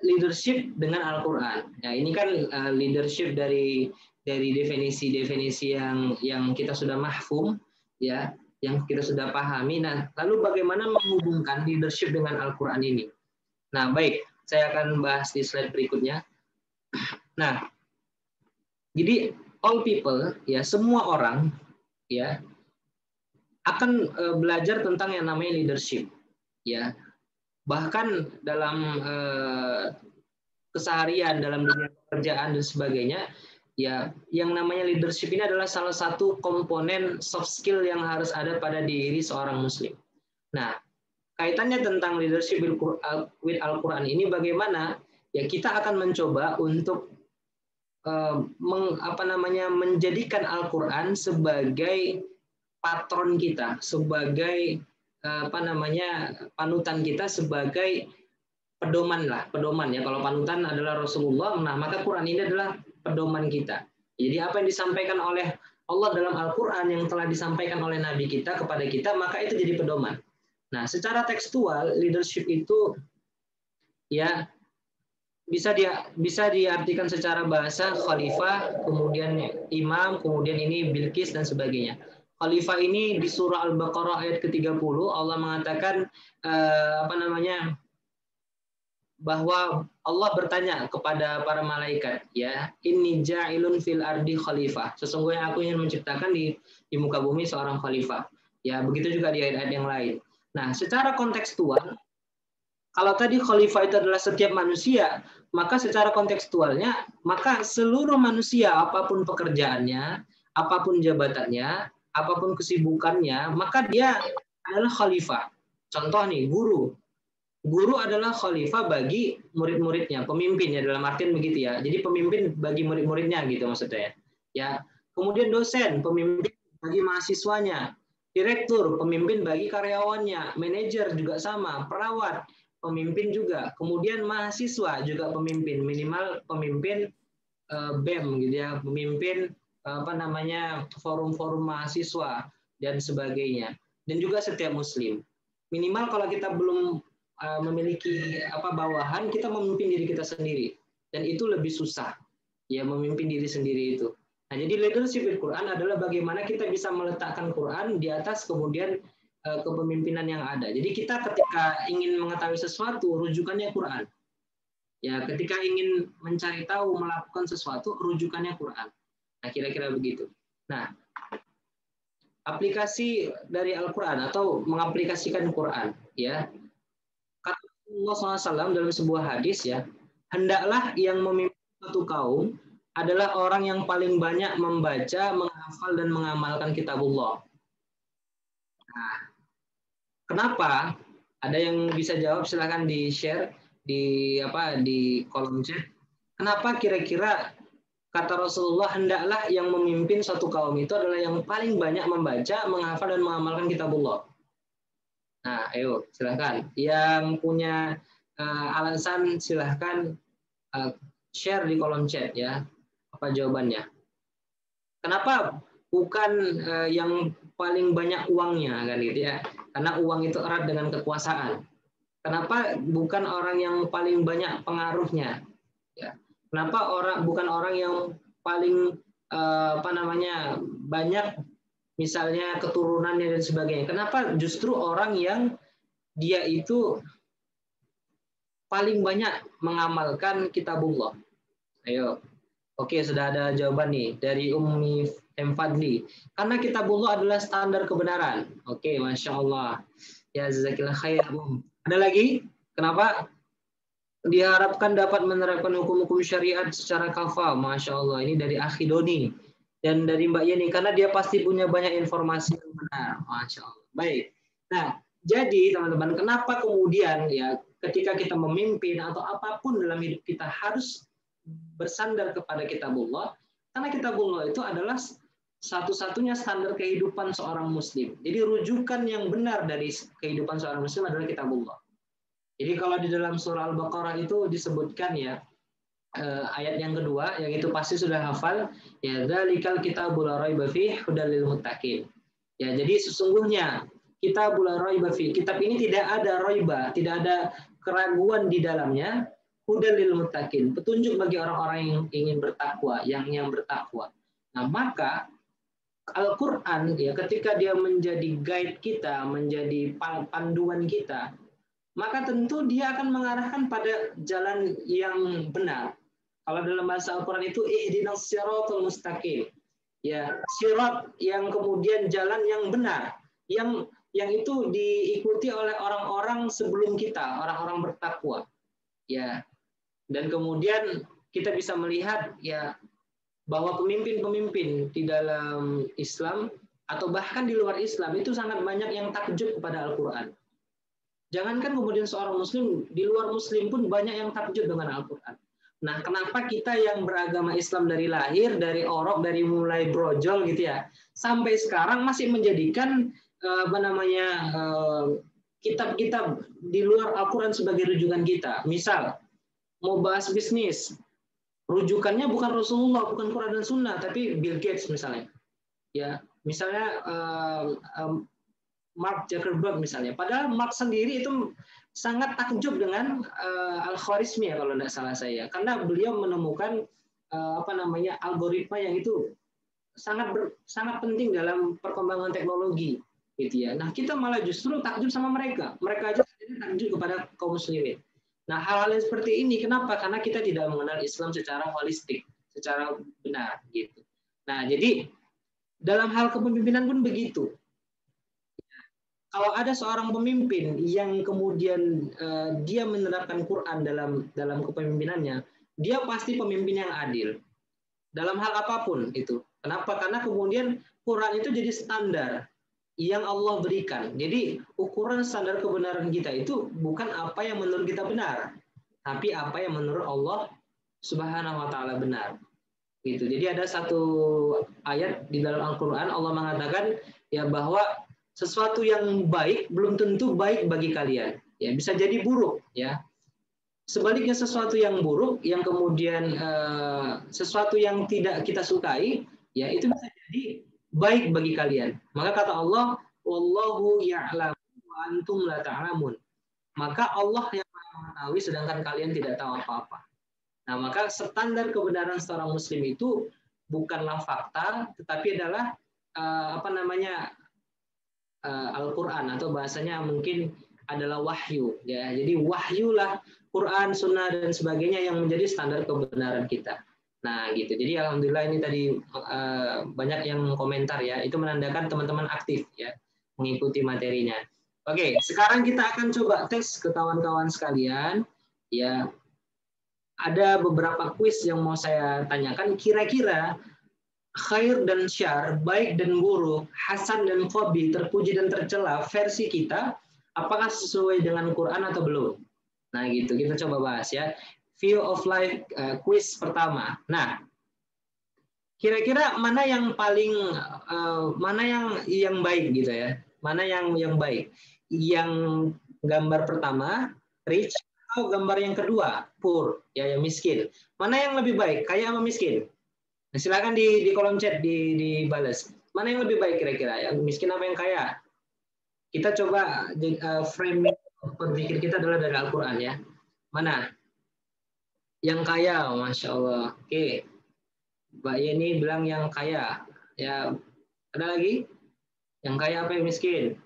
leadership dengan Al-Quran? Ya, ini kan leadership dari definisi-definisi yang kita sudah mahfum, ya, yang kita sudah pahami. Nah, lalu bagaimana menghubungkan leadership dengan Al-Quran ini? Nah, baik, saya akan bahas di slide berikutnya. Nah, jadi all people, ya, semua orang, ya, akan belajar tentang yang namanya leadership, ya. Bahkan dalam keseharian, dalam dunia pekerjaan dan sebagainya, ya, yang namanya leadership ini adalah salah satu komponen soft skill yang harus ada pada diri seorang muslim. Nah, kaitannya tentang leadership with Al-Quran ini bagaimana? Ya, kita akan mencoba untuk menjadikan Al-Quran sebagai patron kita, sebagai panutan kita, sebagai pedoman ya. Kalau panutan adalah Rasulullah, nah maka Quran ini adalah pedoman kita. Jadi apa yang disampaikan oleh Allah dalam Al-Quran yang telah disampaikan oleh Nabi kita kepada kita, maka itu jadi pedoman. Nah, secara tekstual leadership itu ya bisa diartikan secara bahasa khalifah, kemudian imam, kemudian ini Bilqis dan sebagainya. Khalifah ini di surah Al-Baqarah ayat ke-30 Allah mengatakan bahwa Allah bertanya kepada para malaikat, ya, inni ja'ilun fil ardi khalifah. Sesungguhnya aku ingin menciptakan di muka bumi seorang khalifah. Ya, begitu juga di ayat-ayat yang lain. Nah, secara kontekstual, kalau tadi khalifah itu adalah setiap manusia, maka secara kontekstualnya, maka seluruh manusia apapun pekerjaannya, apapun jabatannya, apapun kesibukannya, maka dia adalah khalifah. Contoh nih, guru. Guru adalah khalifah bagi murid-muridnya, pemimpinnya dalam artian begitu ya. Jadi pemimpin bagi murid-muridnya gitu maksudnya ya. Ya. Kemudian dosen, pemimpin bagi mahasiswanya. Direktur, pemimpin bagi karyawannya. Manajer juga sama, perawat, pemimpin juga. Kemudian mahasiswa juga pemimpin, minimal pemimpin BEM gitu ya, pemimpin forum-forum mahasiswa dan sebagainya. Dan juga setiap muslim. Minimal kalau kita belum memiliki bawahan, kita memimpin diri kita sendiri. Dan itu lebih susah ya, memimpin diri sendiri itu. Nah, jadi leadership in Quran adalah bagaimana kita bisa meletakkan Quran di atas kemudian kepemimpinan yang ada. Jadi kita ketika ingin mengetahui sesuatu, rujukannya Quran. Ya, ketika ingin mencari tahu, melakukan sesuatu, rujukannya Quran. Nah, kira-kira begitu. Nah, aplikasi dari Al-Quran atau mengaplikasikan Quran, ya. Kata Rasulullah SAW dalam sebuah hadis, ya, hendaklah yang memimpin suatu kaum adalah orang yang paling banyak membaca, menghafal, dan mengamalkan kitabullah. Nah, kenapa? Ada yang bisa jawab, silahkan di-share di kolom chat. Kenapa kira-kira kata Rasulullah hendaklah yang memimpin suatu kaum itu adalah yang paling banyak membaca, menghafal, dan mengamalkan kitabullah? Nah, ayo silahkan. Yang punya alasan silahkan share di kolom chat ya. Apa jawabannya? Kenapa bukan yang paling banyak uangnya kan gitu ya? Karena uang itu erat dengan kekuasaan. Kenapa bukan orang yang paling banyak pengaruhnya? Ya. Kenapa bukan orang yang paling banyak misalnya keturunannya dan sebagainya? Kenapa justru orang yang dia itu paling banyak mengamalkan kitabullah? Ayo. Oke, sudah ada jawaban nih dari Ummi M. Fadli. Karena kitabullah adalah standar kebenaran. Oke, Masya Allah. Ya, jazakillah khair. Ada lagi? Kenapa? Diharapkan dapat menerapkan hukum-hukum syariat secara kafah. Masya Allah. Ini dari Akhi Doni. Dan dari Mbak Yeni. Karena dia pasti punya banyak informasi yang benar. Masya Allah. Baik. Nah, jadi teman-teman, kenapa kemudian ya ketika kita memimpin atau apapun dalam hidup kita harus bersandar kepada kitabullah? Karena kitabullah itu adalah satu-satunya standar kehidupan seorang muslim. Jadi rujukan yang benar dari kehidupan seorang muslim adalah kitabullah. Jadi kalau di dalam surah Al-Baqarah itu disebutkan ya ayat yang kedua, yang itu pasti sudah hafal, ya dzalikal kitabul la raiba fihi hudal lil muttaqin. Ya, jadi sesungguhnya kitabul la raiba fihi, kitab ini tidak ada raiba, tidak ada keraguan di dalamnya, hudal lil muttaqin, petunjuk bagi orang-orang yang ingin bertakwa, yang bertakwa. Nah, maka Al-Qur'an ya ketika dia menjadi guide kita, menjadi panduan kita, maka tentu dia akan mengarahkan pada jalan yang benar. Kalau dalam bahasa Al-Quran itu ihdinas siratal mustaqim. Ya, sirat yang kemudian jalan yang benar, yang itu diikuti oleh orang-orang sebelum kita, orang-orang bertakwa. Ya. Dan kemudian kita bisa melihat ya bahwa pemimpin-pemimpin di dalam Islam atau bahkan di luar Islam itu sangat banyak yang takjub kepada Al-Quran. Jangankan kemudian seorang muslim, di luar muslim pun banyak yang takjub dengan Al-Quran. Nah, kenapa kita yang beragama Islam dari lahir, dari orok, dari mulai brojol gitu ya, sampai sekarang masih menjadikan kitab-kitab di luar Al-Quran sebagai rujukan kita. Misal, mau bahas bisnis, rujukannya bukan Rasulullah, bukan Quran dan Sunnah, tapi Bill Gates misalnya. Ya, misalnya Mark Zuckerberg misalnya. Padahal Mark sendiri itu sangat takjub dengan Al-Khwarizmi ya kalau tidak salah saya. Karena beliau menemukan algoritma yang itu sangat penting dalam perkembangan teknologi gitu ya. Nah, kita malah justru takjub sama mereka. Mereka aja takjub kepada kaum muslimin. Nah, hal-hal yang seperti ini kenapa? Karena kita tidak mengenal Islam secara holistik, secara benar gitu. Nah, jadi dalam hal kepemimpinan pun begitu. Kalau ada seorang pemimpin yang kemudian dia menerapkan Quran dalam kepemimpinannya, dia pasti pemimpin yang adil dalam hal apapun itu. Kenapa? Karena kemudian Quran itu jadi standar yang Allah berikan. Jadi ukuran standar kebenaran kita itu bukan apa yang menurut kita benar, tapi apa yang menurut Allah Subhanahu wa taala benar. Gitu. Jadi ada satu ayat di dalam Al-Qur'an Allah mengatakan ya bahwa sesuatu yang baik belum tentu baik bagi kalian. Ya, bisa jadi buruk ya. Sebaliknya sesuatu yang buruk yang kemudian sesuatu yang tidak kita sukai ya itu bisa jadi baik bagi kalian. Maka kata Allah, wallahu ya'lamu wa antum la ta'lamun. Maka Allah yang mengetahui sedangkan kalian tidak tahu apa-apa. Nah, maka standar kebenaran seorang muslim itu bukanlah fakta tetapi adalah Al-Qur'an atau bahasanya mungkin adalah wahyu ya. Jadi wahyulah Quran, Sunnah dan sebagainya yang menjadi standar kebenaran kita. Nah, gitu. Jadi alhamdulillah ini tadi banyak yang komentar ya. Itu menandakan teman-teman aktif ya mengikuti materinya. Oke, sekarang kita akan coba tes ke kawan-kawan sekalian ya. Ada beberapa kuis yang mau saya tanyakan. Kira-kira khair dan syar, baik dan buruk, hasan dan qabih, terpuji dan tercela versi kita apakah sesuai dengan Quran atau belum? Nah, gitu. Kita coba bahas ya. View of life quiz pertama. Nah, kira-kira mana yang paling mana yang baik gitu ya? Mana yang baik? Yang gambar pertama rich atau gambar yang kedua poor, ya yang miskin. Mana yang lebih baik? Kaya sama miskin? Nah, silakan di kolom chat dibales. Mana yang lebih baik kira-kira? Yang miskin apa yang kaya? Kita coba framing berpikir kita adalah dari Al-Quran ya. Mana? Yang kaya, Masya Allah. Oke. Mbak Yeni bilang yang kaya. Ya, ada lagi? Yang kaya apa yang miskin?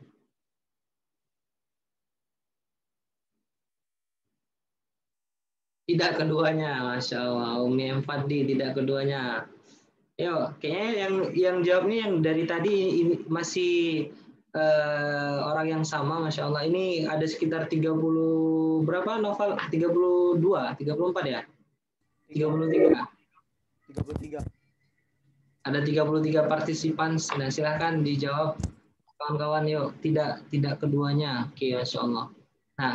Tidak keduanya, Masya Allah. Umi Fadli, tidak keduanya. Yo, kayaknya yang jawabnya yang dari tadi masih orang yang sama, Masya Allah. Ini ada sekitar 30, berapa novel? 32, 34 ya? 33. 33. Ada 33 partisipan. Nah, silahkan dijawab kawan-kawan yuk. Tidak keduanya. Oke, Masya Allah. Nah,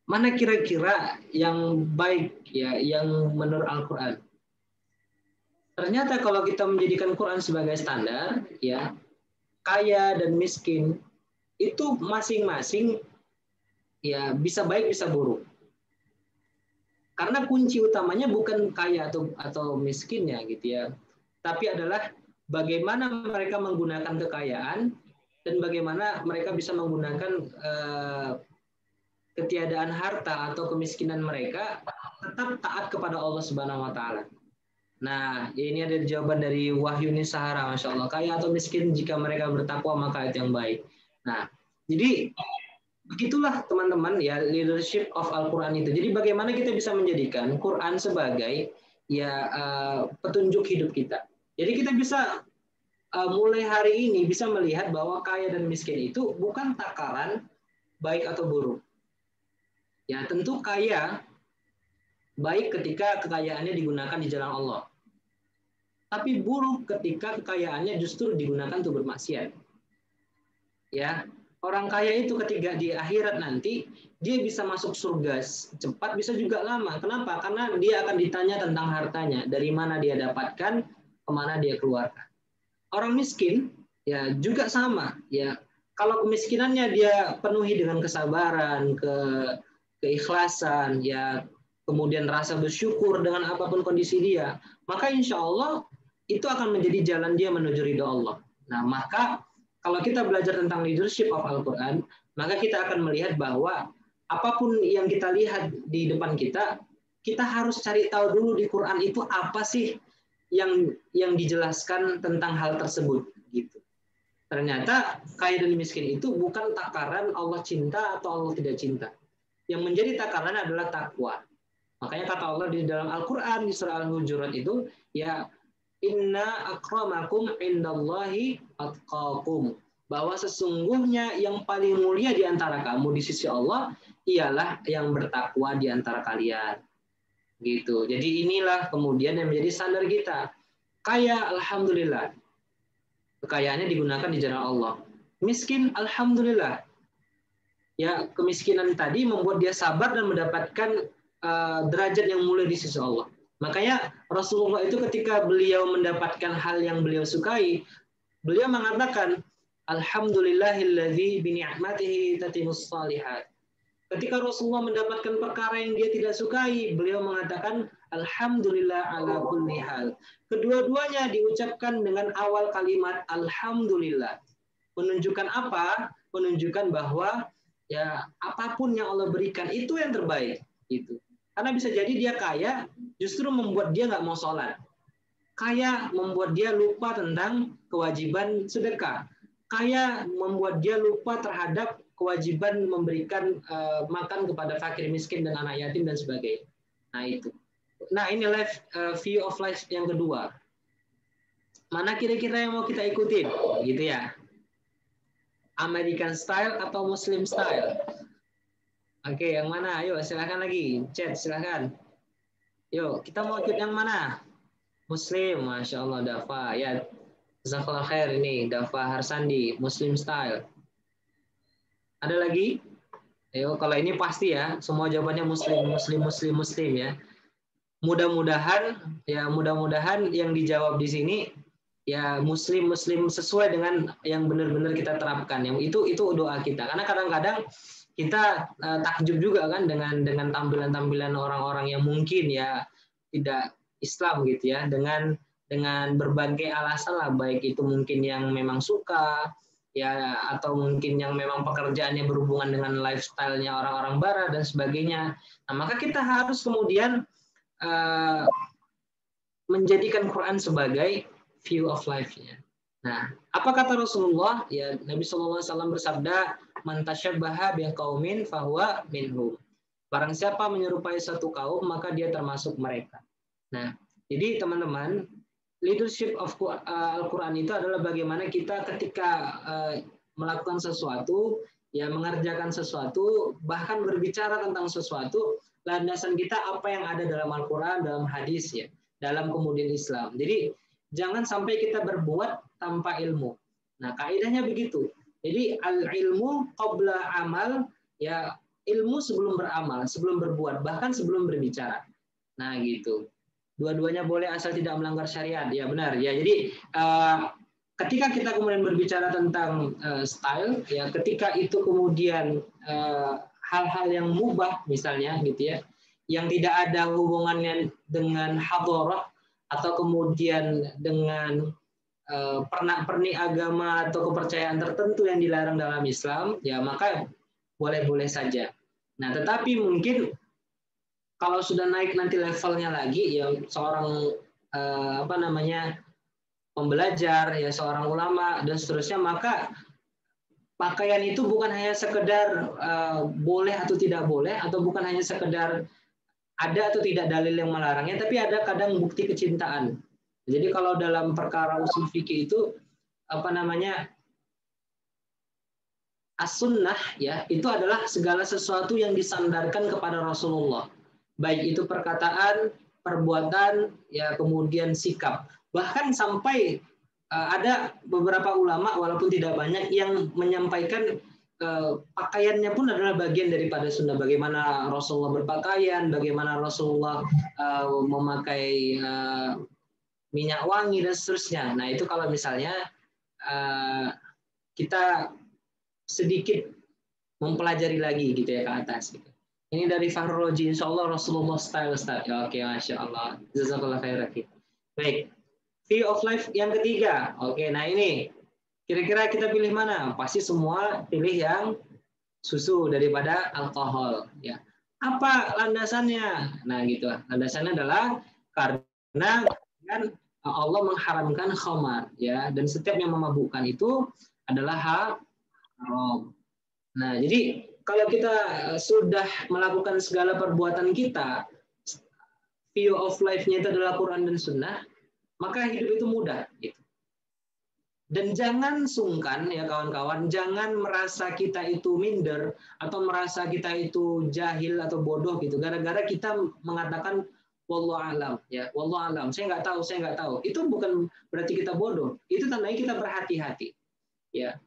mana kira-kira yang baik ya, yang menurut Al-Quran? Ternyata kalau kita menjadikan Quran sebagai standar, ya kaya dan miskin itu masing-masing ya bisa baik bisa buruk. Karena kunci utamanya bukan kaya atau miskinnya gitu ya, tapi adalah bagaimana mereka menggunakan kekayaan dan bagaimana mereka bisa menggunakan ketiadaan harta atau kemiskinan mereka tetap taat kepada Allah Subhanahu wa taala. Nah, ini ada jawaban dari Wahyuni Sahara, Masya Allah. Kaya atau miskin, jika mereka bertakwa, maka itu yang baik. Nah, jadi begitulah teman-teman ya leadership of Al-Quran itu. Jadi bagaimana kita bisa menjadikan Quran sebagai ya petunjuk hidup kita. Jadi kita bisa mulai hari ini bisa melihat bahwa kaya dan miskin itu bukan takaran baik atau buruk. Ya, tentu kaya baik ketika kekayaannya digunakan di jalan Allah. Tapi buruk ketika kekayaannya justru digunakan untuk bermaksiat. Ya, orang kaya itu ketika di akhirat nanti dia bisa masuk surga cepat, bisa juga lama. Kenapa? Karena dia akan ditanya tentang hartanya, dari mana dia dapatkan, kemana dia keluarkan. Orang miskin ya juga sama. Ya, kalau kemiskinannya dia penuhi dengan kesabaran, keikhlasan, ya kemudian rasa bersyukur dengan apapun kondisi dia, maka insya Allah itu akan menjadi jalan dia menuju ridho Allah. Nah, maka kalau kita belajar tentang leadership of Al-Quran, maka kita akan melihat bahwa apapun yang kita lihat di depan kita, kita harus cari tahu dulu di Quran itu apa sih yang dijelaskan tentang hal tersebut. Gitu. Ternyata kaya dan miskin itu bukan takaran Allah cinta atau Allah tidak cinta. Yang menjadi takaran adalah takwa. Makanya kata Allah di dalam Al-Quran di surah Al-Hujurat itu, ya inna akramakum indallahi atqakum. Bahwa sesungguhnya yang paling mulia di antara kamu di sisi Allah ialah yang bertakwa di antara kalian. Gitu. Jadi inilah kemudian yang menjadi standar kita. Kaya, alhamdulillah. Kekayaannya digunakan di jalan Allah. Miskin, alhamdulillah. Ya, kemiskinan tadi membuat dia sabar dan mendapatkan derajat yang mulia di sisi Allah. Makanya Rasulullah itu ketika beliau mendapatkan hal yang beliau sukai, beliau mengatakan, Alhamdulillahilladzi bini'matihi tatimus salihat. Ketika Rasulullah mendapatkan perkara yang dia tidak sukai, beliau mengatakan, Alhamdulillah ala kulli hal. Kedua-duanya diucapkan dengan awal kalimat Alhamdulillah. Menunjukkan apa? Menunjukkan bahwa ya apapun yang Allah berikan itu yang terbaik. Gitu. Karena bisa jadi dia kaya, justru membuat dia nggak mau sholat. Kaya membuat dia lupa tentang kewajiban sedekah. Kaya membuat dia lupa terhadap kewajiban memberikan makan kepada fakir miskin dan anak yatim dan sebagainya. Nah itu. Nah ini view of life yang kedua. Mana kira-kira yang mau kita ikutin, gitu ya? American style atau Muslim style? Oke, yang mana? Ayo silakan lagi, chat silakan. Yuk, kita mau ikut yang mana? Muslim, Masya Allah, Dafa. Ya, jazakallah khair ini, Dafa Harsandi, Muslim style. Ada lagi? Ayo, kalau ini pasti ya, semua jawabannya Muslim ya. Mudah-mudahan yang dijawab di sini ya Muslim sesuai dengan yang benar-benar kita terapkan. Yang itu doa kita. Karena kadang-kadang kita takjub juga kan dengan tampilan-tampilan orang-orang yang mungkin ya tidak Islam gitu ya, dengan berbagai alasan lah, baik itu mungkin yang memang suka ya atau mungkin yang memang pekerjaannya berhubungan dengan lifestyle-nya orang-orang barat dan sebagainya. Nah, maka kita harus kemudian menjadikan Quran sebagai view of life-nya. Nah, apa kata Rasulullah? Ya, Nabi SAW bersabda, "Man tasyabbaha biqaumin fahuwa minhum." Barang siapa menyerupai satu kaum, maka dia termasuk mereka. Nah, jadi teman-teman, leadership of Al-Quran itu adalah bagaimana kita ketika melakukan sesuatu, ya mengerjakan sesuatu, bahkan berbicara tentang sesuatu, landasan kita apa yang ada dalam Al-Quran, dalam hadis ya, dalam kemudian Islam. Jadi jangan sampai kita berbuat tanpa ilmu. Nah, kaidahnya begitu. Jadi al-ilmu qabla amal, ya ilmu sebelum beramal, sebelum berbuat, bahkan sebelum berbicara. Nah, gitu. Dua-duanya boleh asal tidak melanggar syariat. Ya benar. Ya, jadi ketika kita kemudian berbicara tentang style, ya ketika itu kemudian hal-hal yang mubah misalnya gitu ya, yang tidak ada hubungannya dengan hadharah atau kemudian dengan pernak-pernik agama atau kepercayaan tertentu yang dilarang dalam Islam, ya maka boleh-boleh saja. Nah, tetapi mungkin kalau sudah naik nanti levelnya lagi, ya seorang pembelajar, ya seorang ulama dan seterusnya, maka pakaian itu bukan hanya sekedar boleh atau tidak boleh, atau bukan hanya sekedar ada atau tidak dalil yang melarangnya, tapi ada kadang bukti kecintaan. Jadi kalau dalam perkara usul fikih itu as-sunnah ya, itu adalah segala sesuatu yang disandarkan kepada Rasulullah. Baik itu perkataan, perbuatan, ya kemudian sikap. Bahkan sampai ada beberapa ulama walaupun tidak banyak yang menyampaikan pakaiannya pun adalah bagian daripada sunnah. Bagaimana Rasulullah berpakaian, bagaimana Rasulullah memakai minyak wangi dan seterusnya. Nah itu kalau misalnya kita sedikit mempelajari lagi gitu ya ke atas. Gitu. Ini dari Fahrul Roji, insya Allah Rasulullah style. Ya, oke, Masya Allah. Jazakallah khairan. Baik, view of life yang ketiga. Oke, nah ini kira-kira kita pilih mana? Pasti semua pilih yang susu daripada alkohol. Ya, apa landasannya? Nah gitu. Landasannya adalah karena Allah mengharamkan khamar, ya, dan setiap yang memabukkan itu adalah haram. Nah, jadi kalau kita sudah melakukan segala perbuatan kita, view of life-nya itu adalah Quran dan Sunnah, maka hidup itu mudah. Gitu. Dan jangan sungkan, ya kawan-kawan, jangan merasa kita itu minder atau merasa kita itu jahil atau bodoh gitu. Gara-gara kita mengatakan Wallahu alam, ya. Wallahu alam. Saya nggak tahu, saya nggak tahu. Itu bukan berarti kita bodoh. Itu tandanya kita berhati-hati. Ya.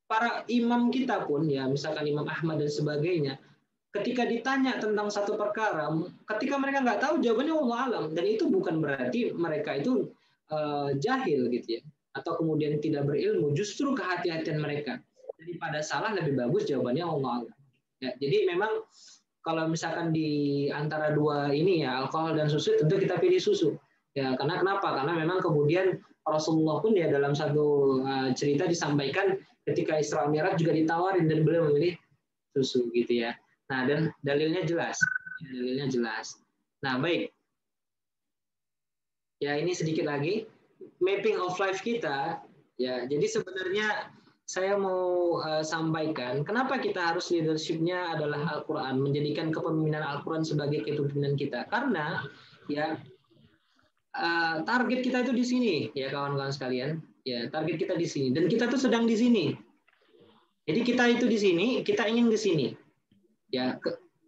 Para imam kita pun, ya, misalkan Imam Ahmad dan sebagainya, ketika ditanya tentang satu perkara, ketika mereka nggak tahu jawabannya wallahu alam, dan itu bukan berarti mereka itu jahil gitu ya, atau kemudian tidak berilmu. Justru kehati-hatian mereka. Daripada salah lebih bagus jawabannya wallahu alam. Ya, jadi memang kalau misalkan di antara dua ini ya, alkohol dan susu, tentu kita pilih susu. Ya, karena kenapa? Karena memang kemudian Rasulullah pun ya dalam satu cerita disampaikan ketika Isra Mi'raj juga ditawarin dan beliau memilih susu gitu ya. Nah, dan dalilnya jelas. Dalilnya jelas. Nah, baik. Ya, ini sedikit lagi mapping of life kita. Ya, jadi sebenarnya saya mau sampaikan kenapa kita harus leadership-nya adalah Al-Qur'an, menjadikan kepemimpinan Al-Qur'an sebagai kepemimpinan kita. Karena ya target kita itu di sini ya kawan-kawan sekalian. Ya, target kita di sini dan kita tuh sedang di sini. Jadi kita itu di sini, kita ingin ke sini. Ya,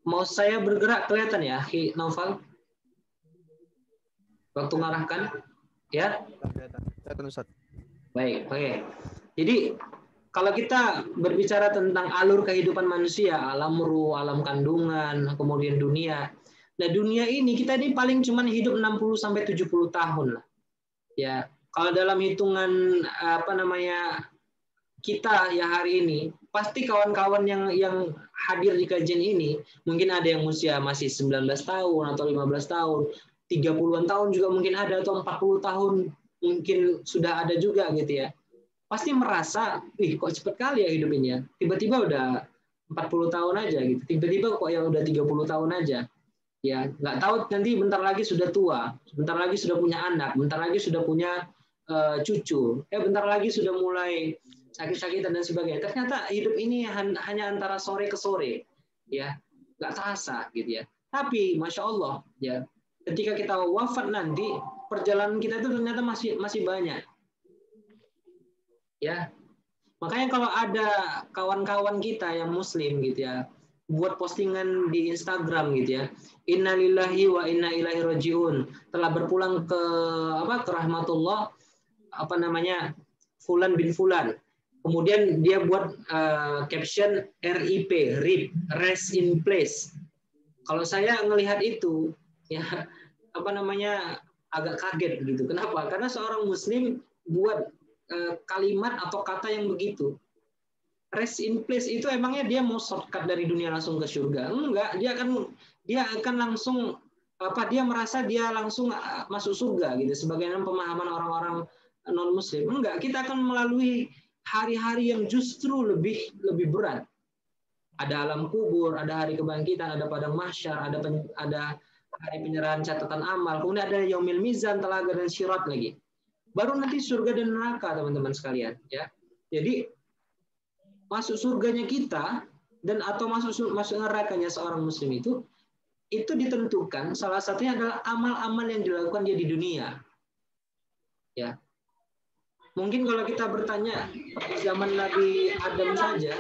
mau saya bergerak kelihatan ya, Naufal? Waktu mengarahkan, ya? Baik, oke. Jadi kalau kita berbicara tentang alur kehidupan manusia, alam ruh, alam kandungan, kemudian dunia. Nah, dunia ini kita ini paling cuma hidup 60 sampai 70 tahun lah. Ya, kalau dalam hitungan kita ya hari ini, pasti kawan-kawan yang hadir di kajian ini, mungkin ada yang usia masih 19 tahun atau 15 tahun, 30-an tahun juga mungkin ada, atau 40 tahun mungkin sudah ada juga gitu ya. Pasti merasa, kok cepet kali ya hidup ini ya. Tiba-tiba udah 40 tahun aja gitu. Tiba-tiba kok yang udah 30 tahun aja. Ya, nggak tahu nanti bentar lagi sudah tua, bentar lagi sudah punya anak, bentar lagi sudah punya cucu, bentar lagi sudah mulai sakit-sakitan dan sebagainya. Ternyata hidup ini hanya antara sore ke sore, ya, nggak terasa gitu ya. Tapi masya Allah, ya, ketika kita wafat nanti, perjalanan kita itu ternyata masih banyak, ya. Makanya kalau ada kawan-kawan kita yang Muslim gitu ya, buat postingan di Instagram gitu ya, innalillahi wa inna ilaihi rajiun, telah berpulang ke rahmatullah Fulan bin Fulan. Kemudian dia buat caption RIP, RIP, rest in place. Kalau saya ngelihat itu ya agak kaget gitu. Kenapa? Karena seorang Muslim buat kalimat atau kata yang begitu. Rest in place itu emangnya dia mau shortcut dari dunia langsung ke surga? Enggak, dia akan langsung dia merasa dia langsung masuk surga gitu sebagaimana pemahaman orang-orang non muslim. Enggak, kita akan melalui hari-hari yang justru lebih berat. Ada alam kubur, ada hari kebangkitan, ada padang mahsyar, ada hari penyerahan catatan amal, kemudian ada yaumil mizan, telaga dan syirat lagi. Baru nanti surga dan neraka, teman-teman sekalian, ya. Jadi masuk surganya kita dan atau masuk nerakanya seorang muslim itu ditentukan salah satunya adalah amal-amal yang dilakukan dia di dunia. Ya. Mungkin kalau kita bertanya zaman Nabi Adam saja,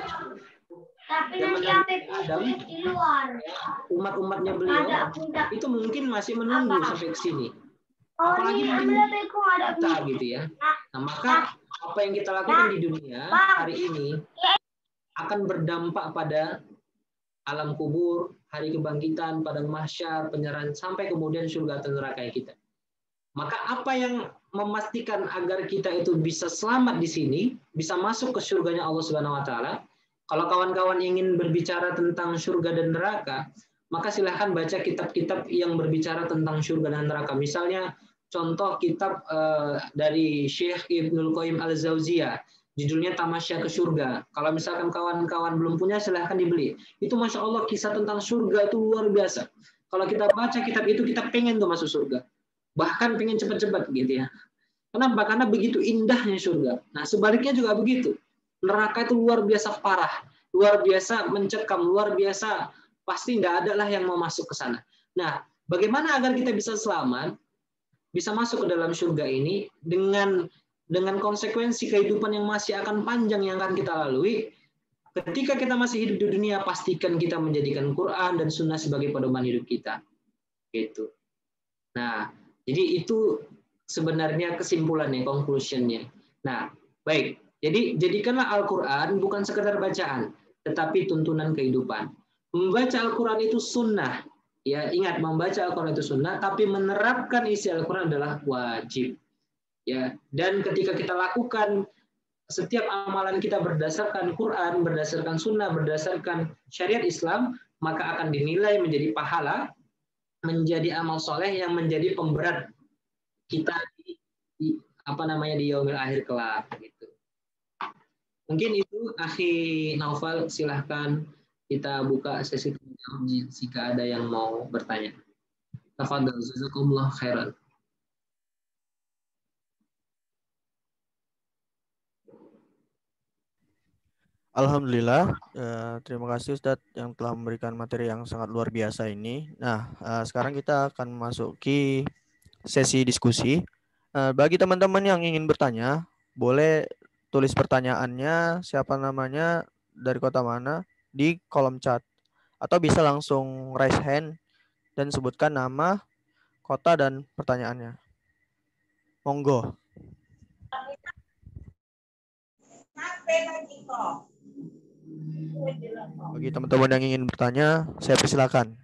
zaman Nabi Adam, umat-umatnya beliau itu mungkin masih menunggu sampai ke sini. Apalagi mungkin kita gitu ya. Nah, maka apa yang kita lakukan di dunia hari ini akan berdampak pada alam kubur, hari kebangkitan, padang mahsyar, penyerahan sampai kemudian surga atau neraka kita. Maka apa yang memastikan agar kita itu bisa selamat di sini, bisa masuk ke surganya Allah Subhanahu wa taala. Kalau kawan-kawan ingin berbicara tentang surga dan neraka, maka silahkan baca kitab-kitab yang berbicara tentang surga dan neraka. Misalnya contoh kitab dari Syekh Ibnul Qayyim Al-Jauziyah, judulnya Tamasya ke Surga. Kalau misalkan kawan-kawan belum punya, silahkan dibeli. Itu Masya Allah kisah tentang surga itu luar biasa. Kalau kita baca kitab itu, kita pengen tuh masuk surga. Bahkan pengen cepat-cepat gitu ya. Kenapa? Karena begitu indahnya surga. Nah sebaliknya juga begitu. Neraka itu luar biasa parah, luar biasa mencekam, luar biasa pasti nggak ada lah yang mau masuk ke sana. Nah, bagaimana agar kita bisa selamat, bisa masuk ke dalam surga ini dengan konsekuensi kehidupan yang masih akan panjang yang akan kita lalui. Ketika kita masih hidup di dunia, pastikan kita menjadikan Quran dan Sunnah sebagai pedoman hidup kita. gitu. Nah, jadi itu sebenarnya kesimpulannya, conclusionnya. Nah, baik. Jadi jadikanlah Al-Quran bukan sekedar bacaan, tetapi tuntunan kehidupan. Membaca Al-Quran itu sunnah. Ya, ingat membaca Al-Quran itu sunnah, tapi menerapkan isi Al-Quran adalah wajib. Ya, dan ketika kita lakukan setiap amalan kita berdasarkan Quran, berdasarkan sunnah, berdasarkan syariat Islam, maka akan dinilai menjadi pahala, menjadi amal soleh yang menjadi pemberat kita di di yaumil akhir kelak gitu. Mungkin itu Akhi Naufal, silahkan kita buka sesi tanya jawab jika ada yang mau bertanya. Tafadhal, jazakumullah khairan. Alhamdulillah, terima kasih Ustadz yang telah memberikan materi yang sangat luar biasa ini. Nah, sekarang kita akan masuki sesi diskusi. Bagi teman-teman yang ingin bertanya, boleh tulis pertanyaannya, siapa namanya, dari kota mana, di kolom chat. Atau bisa langsung raise hand dan sebutkan nama, kota, dan pertanyaannya. Monggo. Bagi teman-teman yang ingin bertanya, saya persilakan.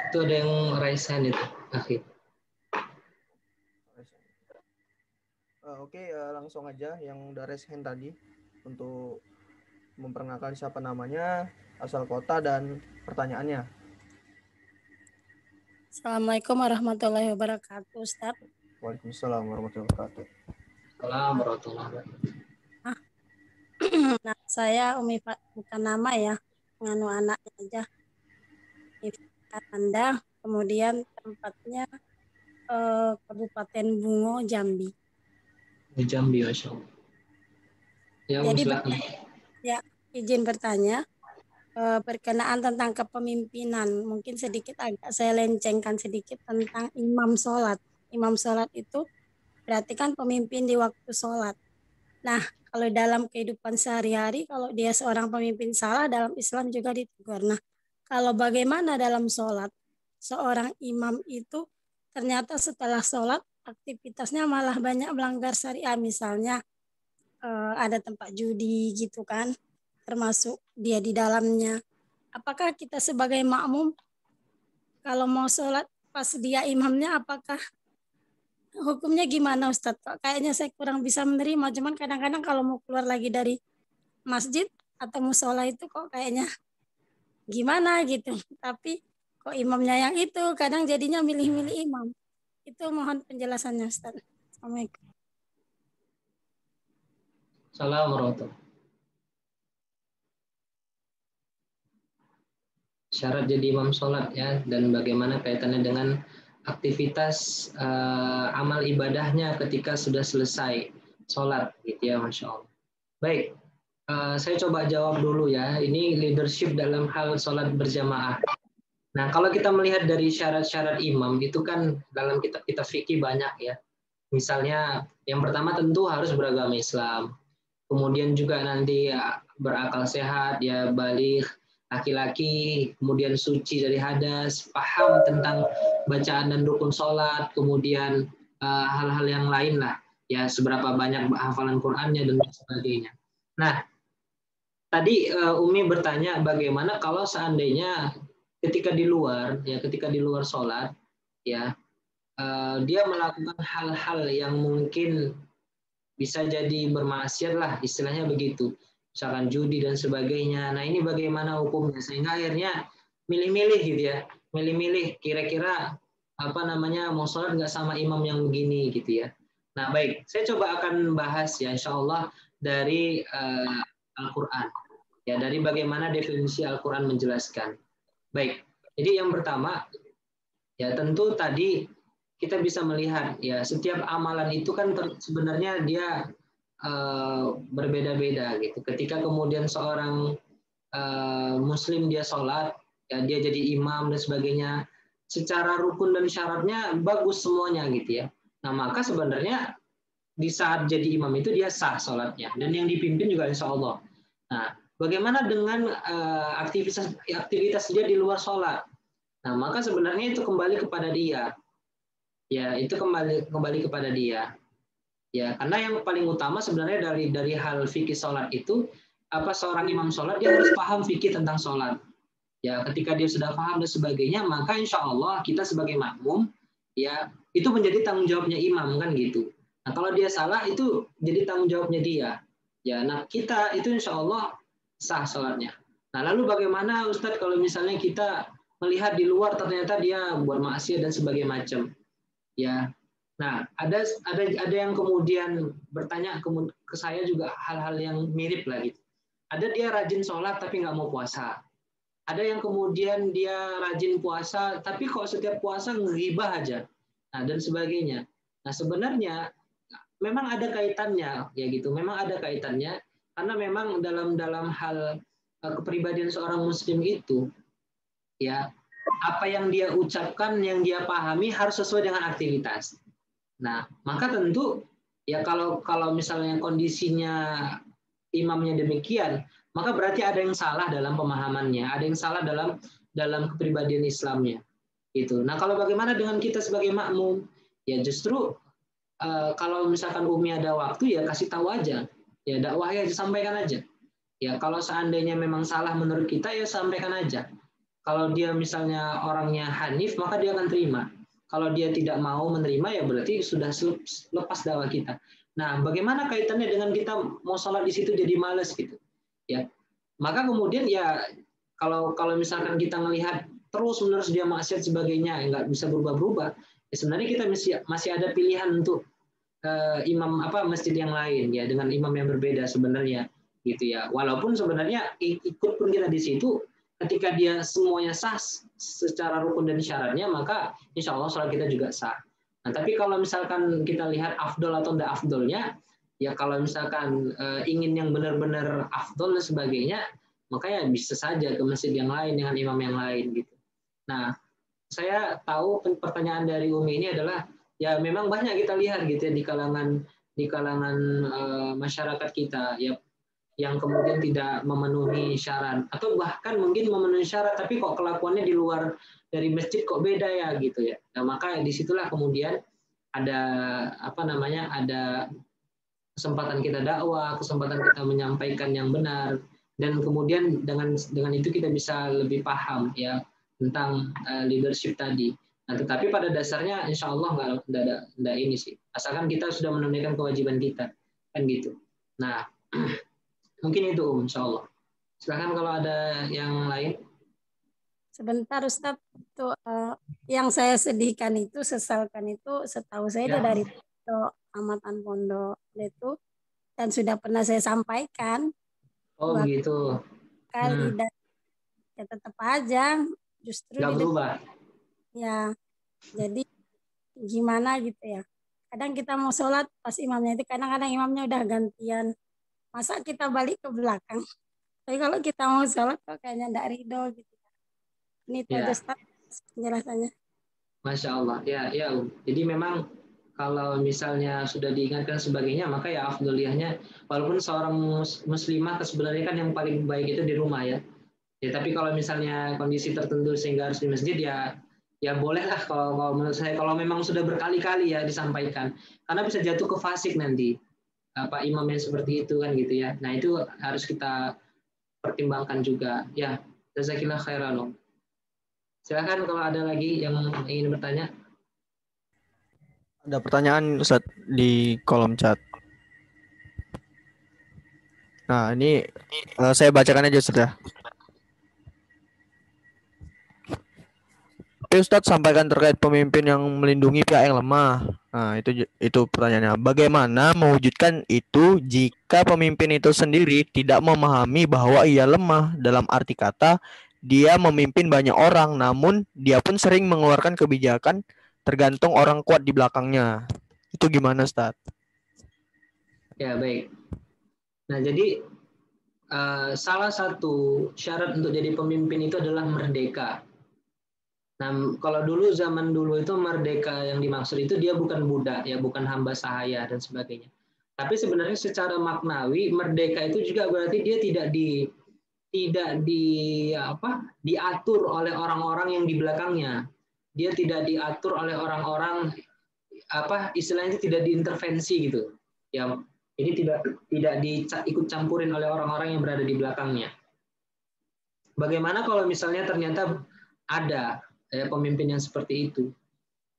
Itu ada yang raise hand itu, Akhi. Oke, langsung aja yang udah raise hand tadi untuk memperkenalkan siapa namanya, asal kota, dan pertanyaannya. Assalamualaikum warahmatullahi wabarakatuh, Ustaz. Waalaikumsalam warahmatullahi wabarakatuh. Assalamualaikum warahmatullahi wabarakatuh. Nah, saya Umi, bukan nama ya, nganu anaknya aja. Anda, kemudian tempatnya Kabupaten Bungo, Jambi. Di Jambi, Masya Allah. Ya, Jadi silakan. Ya, izin bertanya berkenaan tentang kepemimpinan. Mungkin sedikit agak saya lencengkan sedikit tentang imam sholat. Imam sholat itu berarti kan pemimpin di waktu sholat. Nah, kalau dalam kehidupan sehari-hari, kalau dia seorang pemimpin salah, dalam Islam juga ditegur. Nah, kalau bagaimana dalam sholat, seorang imam itu ternyata setelah sholat, aktivitasnya malah banyak melanggar syariah. Misalnya ada tempat judi gitu kan, termasuk dia di dalamnya. Apakah kita sebagai makmum, kalau mau sholat pas dia imamnya, apakah hukumnya gimana Ustadz? Kok kayaknya saya kurang bisa menerima. Cuman kadang-kadang kalau mau keluar lagi dari masjid atau musola itu kok kayaknya gimana gitu. Tapi kok imamnya yang itu, kadang jadinya milih-milih imam. Itu mohon penjelasannya Ustadz. Assalamualaikum. Assalamualaikum warahmatullahi wabarakatuh. Syarat jadi imam sholat ya, dan bagaimana kaitannya dengan aktivitas amal ibadahnya ketika sudah selesai sholat gitu ya, Masya Allah. Baik, saya coba jawab dulu ya. Ini leadership dalam hal sholat berjamaah. Nah, kalau kita melihat dari syarat-syarat imam itu kan dalam kitab-kitab fikih banyak ya. Misalnya yang pertama tentu harus beragama Islam. Kemudian juga nanti ya, berakal sehat, ya balik, laki-laki, kemudian suci dari hadas, paham tentang bacaan dan rukun sholat, kemudian hal-hal yang lain lah, ya seberapa banyak hafalan Qur'annya dan sebagainya. Nah, tadi Umi bertanya bagaimana kalau seandainya ketika di luar sholat, ya dia melakukan hal-hal yang mungkin bisa jadi bermaksiat lah, istilahnya begitu. Misalkan judi dan sebagainya. Nah ini bagaimana hukumnya? Sehingga akhirnya milih-milih gitu ya. Milih-milih kira-kira apa namanya mau sholat nggak sama imam yang begini gitu ya. Nah baik, saya coba akan bahas ya insya Allah dari Al-Quran. Ya dari bagaimana definisi Al-Quran menjelaskan. Baik, jadi yang pertama ya tentu tadi kita bisa melihat ya setiap amalan itu kan sebenarnya dia berbeda-beda gitu. Ketika kemudian seorang Muslim dia sholat, ya dia jadi imam dan sebagainya, secara rukun dan syaratnya bagus semuanya gitu ya. Nah maka sebenarnya di saat jadi imam itu dia sah sholatnya dan yang dipimpin juga insya Allah. Nah bagaimana dengan aktivitas dia di luar sholat? Nah maka sebenarnya itu kembali kepada dia. Ya, itu kembali kepada dia. Ya, karena yang paling utama sebenarnya dari hal fikih sholat itu apa seorang imam sholat dia harus paham fikih tentang sholat. Ya, ketika dia sudah paham dan sebagainya, maka insya Allah kita sebagai makmum ya itu menjadi tanggung jawabnya imam kan gitu. Nah, kalau dia salah itu jadi tanggung jawabnya dia. Ya, nah kita itu insya Allah sah sholatnya. Nah, lalu bagaimana Ustadz kalau misalnya kita melihat di luar ternyata dia buat maksiat dan sebagainya macam. Ya, nah ada yang kemudian bertanya ke saya juga hal-hal yang mirip lah gitu. Ada dia rajin sholat tapi nggak mau puasa. Ada yang kemudian dia rajin puasa tapi kok setiap puasa ngegibah aja. Nah dan sebagainya. Nah sebenarnya memang ada kaitannya ya gitu. Memang ada kaitannya karena memang dalam hal kepribadian seorang muslim itu ya apa yang dia ucapkan, yang dia pahami harus sesuai dengan aktivitas. Nah, maka tentu ya kalau misalnya kondisinya imamnya demikian, maka berarti ada yang salah dalam pemahamannya, ada yang salah dalam kepribadian Islamnya. Gitu. Nah, kalau bagaimana dengan kita sebagai makmum? Ya justru kalau misalkan Umi ada waktu ya kasih tahu aja. Ya dakwah aja, sampaikan aja. Ya kalau seandainya memang salah menurut kita ya sampaikan aja. Kalau dia misalnya orangnya hanif, maka dia akan terima. Kalau dia tidak mau menerima, ya berarti sudah lepas dakwah kita. Nah, bagaimana kaitannya dengan kita mau sholat di situ jadi males gitu? Ya, maka kemudian ya kalau misalkan kita melihat terus-menerus dia maksiat sebagainya, nggak bisa berubah-berubah, ya sebenarnya kita masih ada pilihan untuk imam masjid yang lain ya dengan imam yang berbeda sebenarnya gitu ya. Walaupun sebenarnya ikut pun kita di situ ketika dia semuanya sah secara rukun dan syaratnya, maka insya Allah sholat kita juga sah. Nah, tapi kalau misalkan kita lihat afdol atau tidak afdolnya, ya kalau misalkan ingin yang benar-benar afdol dan sebagainya, maka ya bisa saja ke masjid yang lain dengan imam yang lain gitu. Nah, saya tahu pertanyaan dari Umi ini adalah ya memang banyak kita lihat gitu ya di kalangan masyarakat kita ya yang kemudian tidak memenuhi syarat atau bahkan mungkin memenuhi syarat tapi kok kelakuannya di luar dari masjid kok beda ya gitu ya. Nah, maka disitulah kemudian ada ada kesempatan kita dakwah, kesempatan kita menyampaikan yang benar dan kemudian dengan itu kita bisa lebih paham ya tentang leadership tadi. Nah, tetapi pada dasarnya insya Allah nggak ini sih. Asalkan kita sudah menunaikan kewajiban kita kan gitu. Nah mungkin itu insya Allah. Silakan kalau ada yang lain. Sebentar Ustadz, itu yang saya sedihkan itu, sesalkan itu, setahu saya itu dari amatan pondok itu dan sudah pernah saya sampaikan Oh begitu. Kali dan ya tetap aja justru nggak berubah. Ya, jadi gimana gitu ya. Kadang kita mau sholat pas imamnya itu kadang-kadang imamnya udah gantian. Masa kita balik ke belakang? Tapi kalau kita mau sholat kok kayaknya enggak ridho gitu. Ini itu aja Ustaz penjelasannya. Masya Allah. Ya. Jadi memang kalau misalnya sudah diingatkan sebagainya, maka ya afdoliyahnya, walaupun seorang muslimah sebenarnya kan yang paling baik itu di rumah ya. Ya tapi kalau misalnya kondisi tertentu sehingga harus di masjid ya bolehlah kalau menurut saya kalau memang sudah berkali-kali ya disampaikan. Karena bisa jatuh ke fasik nanti. Imam yang seperti itu kan gitu ya. Nah, itu harus kita pertimbangkan juga. Ya, jazakillah khairan. Silakan kalau ada lagi yang ingin bertanya. Ada pertanyaan Ustaz di kolom chat. Nah, ini saya bacakan aja Ustaz ya. Tapi Ustadz sampaikan terkait pemimpin yang melindungi pihak yang lemah. Nah, itu pertanyaannya. Bagaimana mewujudkan itu jika pemimpin itu sendiri tidak memahami bahwa ia lemah? Dalam arti kata, dia memimpin banyak orang, namun dia pun sering mengeluarkan kebijakan tergantung orang kuat di belakangnya. Itu gimana, Ustadz? Ya, baik. Nah, jadi salah satu syarat untuk jadi pemimpin itu adalah merdeka. Nah, kalau zaman dulu itu merdeka yang dimaksud itu dia bukan budak, ya, bukan hamba sahaya dan sebagainya. Tapi sebenarnya secara maknawi merdeka itu juga berarti dia tidak diatur oleh orang-orang yang di belakangnya. Dia tidak diatur oleh orang-orang istilahnya tidak diintervensi gitu. Ya, jadi tidak diikut campurin oleh orang-orang yang berada di belakangnya. Bagaimana kalau misalnya ternyata ada pemimpin yang seperti itu,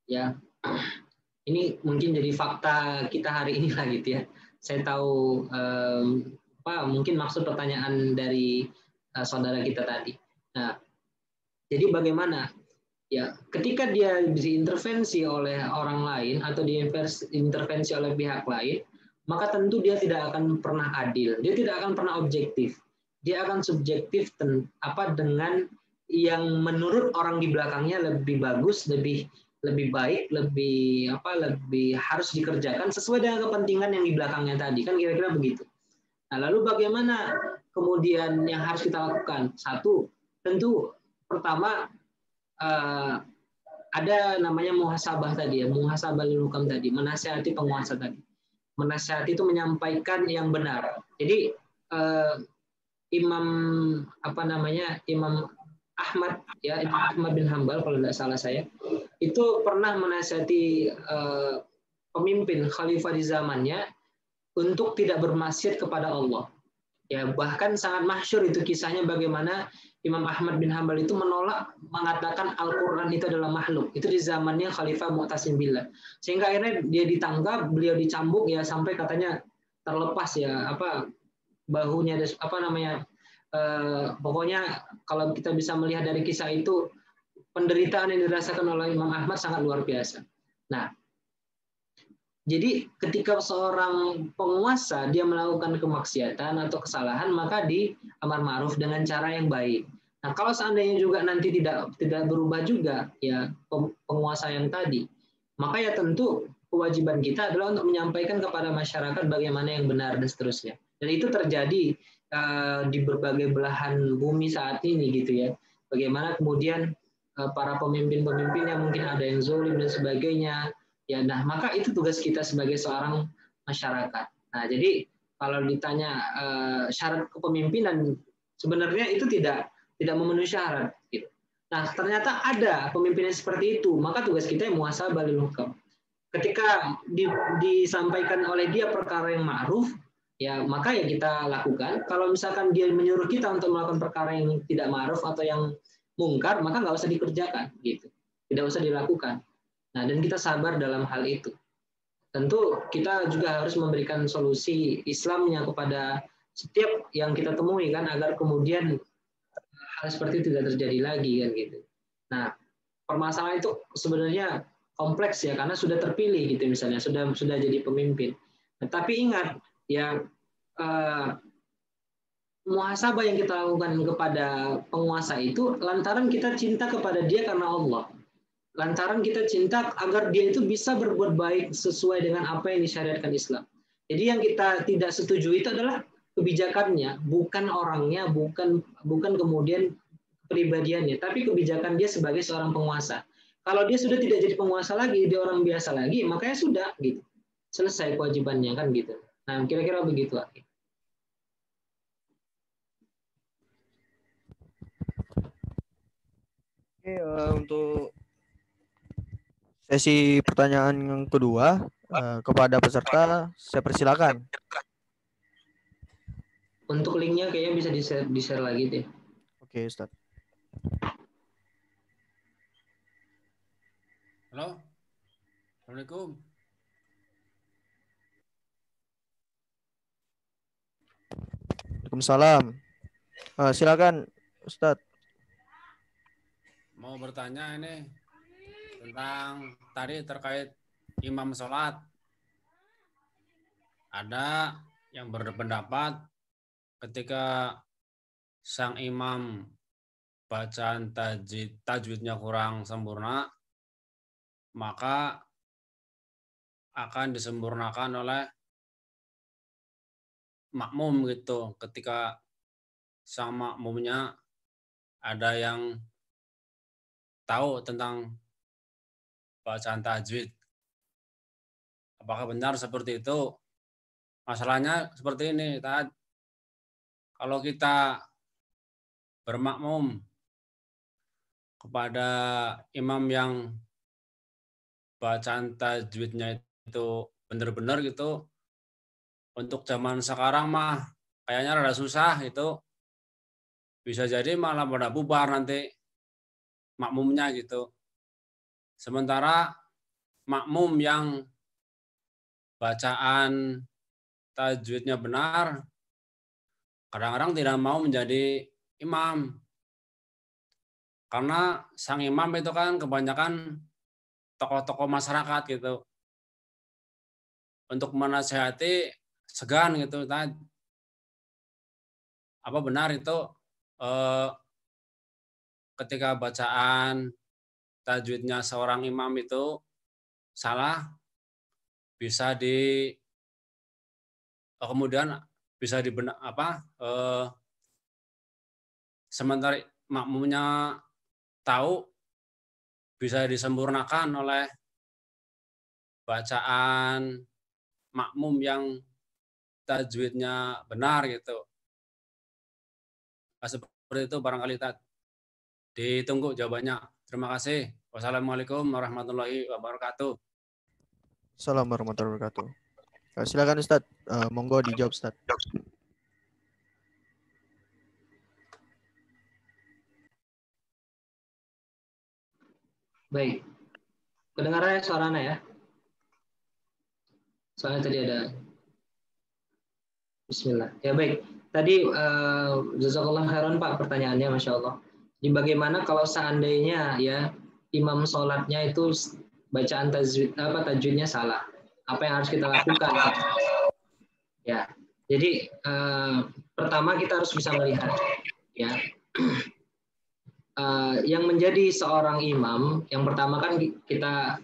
ya, ini mungkin jadi fakta kita hari ini lah gitu ya. Saya tahu mungkin maksud pertanyaan dari saudara kita tadi. Nah, jadi bagaimana? Ya, ketika dia diintervensi oleh orang lain atau diintervensi oleh pihak lain, maka tentu dia tidak akan pernah adil. Dia tidak akan pernah objektif. Dia akan subjektif dengan yang menurut orang di belakangnya lebih bagus, lebih baik, lebih harus dikerjakan sesuai dengan kepentingan yang di belakangnya tadi. Kan kira-kira begitu. Nah, lalu bagaimana kemudian yang harus kita lakukan? Satu, tentu pertama ada namanya muhasabah tadi ya, muhasabah lil hukam tadi, menasihati penguasa tadi. Menasihati itu menyampaikan yang benar. Jadi Imam Ahmad ya, Imam Ahmad bin Hambal kalau tidak salah saya, itu pernah menasihati pemimpin khalifah di zamannya untuk tidak bermaksiat kepada Allah. Ya, bahkan sangat masyhur itu kisahnya bagaimana Imam Ahmad bin Hambal itu menolak mengatakan Al-Qur'an itu adalah makhluk. Itu di zamannya Khalifah Mu'tasim billah. Sehingga akhirnya dia ditangkap, beliau dicambuk ya sampai katanya terlepas ya bahunya pokoknya kalau kita bisa melihat dari kisah itu penderitaan yang dirasakan oleh Imam Ahmad sangat luar biasa. Nah, jadi ketika seorang penguasa dia melakukan kemaksiatan atau kesalahan, maka di amar ma'ruf dengan cara yang baik. Nah, kalau seandainya juga nanti tidak berubah juga ya penguasa yang tadi, maka ya tentu kewajiban kita adalah untuk menyampaikan kepada masyarakat bagaimana yang benar dan seterusnya. Dan itu terjadi di berbagai belahan bumi saat ini gitu ya. Bagaimana kemudian para pemimpin-pemimpin yang mungkin ada yang zalim dan sebagainya. Ya, nah maka itu tugas kita sebagai seorang masyarakat. Nah, jadi kalau ditanya syarat kepemimpinan, sebenarnya itu tidak memenuhi syarat. Gitu. Nah, ternyata ada pemimpin yang seperti itu, maka tugas kita yang muhasabah lil hukam. Ketika disampaikan oleh dia perkara yang ma'ruf, ya maka ya kita lakukan. Kalau misalkan dia menyuruh kita untuk melakukan perkara yang tidak ma'ruf atau yang mungkar, maka nggak usah dikerjakan, gitu. Tidak usah dilakukan. Nah, dan kita sabar dalam hal itu. Tentu kita juga harus memberikan solusi Islamnya kepada setiap yang kita temui kan agar kemudian hal seperti itu tidak terjadi lagi kan gitu. Nah, permasalahan itu sebenarnya kompleks ya karena sudah terpilih gitu misalnya sudah jadi pemimpin. Nah, tapi ingat ya muhasabah yang kita lakukan kepada penguasa itu lantaran kita cinta kepada dia karena Allah. Lantaran kita cinta agar dia itu bisa berbuat baik sesuai dengan apa yang disyariatkan Islam. Jadi yang kita tidak setuju itu adalah kebijakannya, bukan orangnya, bukan kemudian kepribadiannya, tapi kebijakan dia sebagai seorang penguasa. Kalau dia sudah tidak jadi penguasa lagi, dia orang biasa lagi, makanya sudah gitu. Selesai kewajibannya kan gitu. Nah, kira-kira begitu. Oke, untuk sesi pertanyaan yang kedua kepada peserta saya persilakan. Untuk linknya kayaknya bisa di-share lagi deh. Oke, Ustaz. Halo, Assalamualaikum. Waalaikumsalam. Silakan Ustadz. Mau bertanya ini tentang tadi terkait imam sholat. Ada yang berpendapat ketika sang imam bacaan tajwidnya kurang sempurna, maka akan disempurnakan oleh makmum gitu. Ketika sang makmumnya ada yang tahu tentang bacaan tajwid. Apakah benar seperti itu? Masalahnya seperti ini, kalau kita bermakmum kepada imam yang bacaan tajwidnya itu benar-benar gitu, untuk zaman sekarang mah kayaknya rada susah itu. Bisa jadi malah pada bubar nanti makmumnya gitu. Sementara makmum yang bacaan tajwidnya benar, kadang-kadang tidak mau menjadi imam. Karena sang imam itu kan kebanyakan tokoh-tokoh masyarakat gitu. Untuk menasihati segan gitu. Apa benar itu ketika bacaan tajwidnya seorang imam itu salah, bisa kemudian bisa sementara makmumnya tahu, bisa disempurnakan oleh bacaan makmum yang tajwidnya benar gitu. Seperti itu barangkali ditunggu jawabannya. Terima kasih. Wassalamualaikum warahmatullahi wabarakatuh. Assalamualaikum warahmatullahi wabarakatuh. Silakan Ustadz. Monggo dijawab Ustadz. Baik. Kedengarannya suaranya ya? Soalnya tadi ada Bismillah. Ya baik. Tadi jazakallah khairan Pak pertanyaannya, Masya Allah. Jadi bagaimana kalau seandainya ya imam sholatnya itu bacaan tajwidnya salah? Apa yang harus kita lakukan? Ya. Jadi pertama kita harus bisa melihat ya. Yang menjadi seorang imam, yang pertama kan kita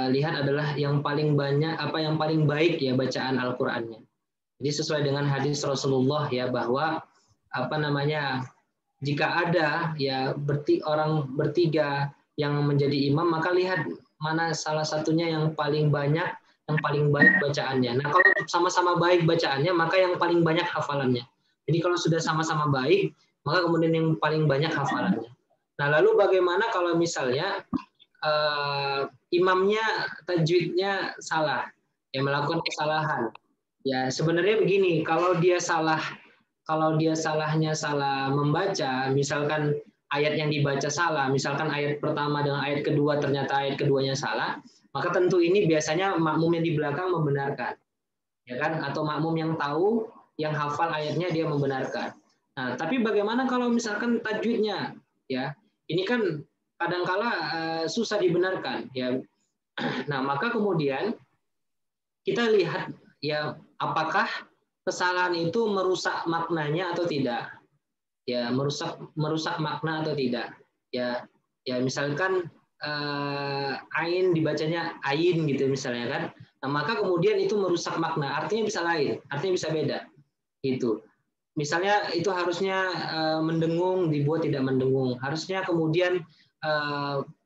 lihat adalah yang paling banyak yang paling baik ya bacaan Al-Qur'annya. Jadi sesuai dengan hadis Rasulullah ya bahwa jika ada ya orang bertiga yang menjadi imam, maka lihat mana salah satunya yang paling banyak, yang paling baik bacaannya. Nah, kalau sama-sama baik bacaannya, maka yang paling banyak hafalannya. Jadi kalau sudah sama-sama baik, maka kemudian yang paling banyak hafalannya. Nah, lalu bagaimana kalau misalnya imamnya tajwidnya salah, yang melakukan kesalahan? Ya, sebenarnya begini, kalau dia salahnya salah membaca, misalkan ayat yang dibaca salah, misalkan ayat pertama dengan ayat kedua ternyata ayat keduanya salah, maka tentu ini biasanya makmum yang di belakang membenarkan. Ya kan? Atau makmum yang tahu, yang hafal ayatnya dia membenarkan. Nah, tapi bagaimana kalau misalkan tajwidnya ya, ini kan kadangkala susah dibenarkan ya. Nah, maka kemudian kita lihat ya apakah kesalahan itu merusak maknanya atau tidak. Ya, merusak makna atau tidak. Ya, misalkan ain dibacanya ain gitu misalnya kan. Nah, maka kemudian itu merusak makna, artinya bisa lain, artinya bisa beda. Gitu. Misalnya itu harusnya mendengung dibuat tidak mendengung, harusnya kemudian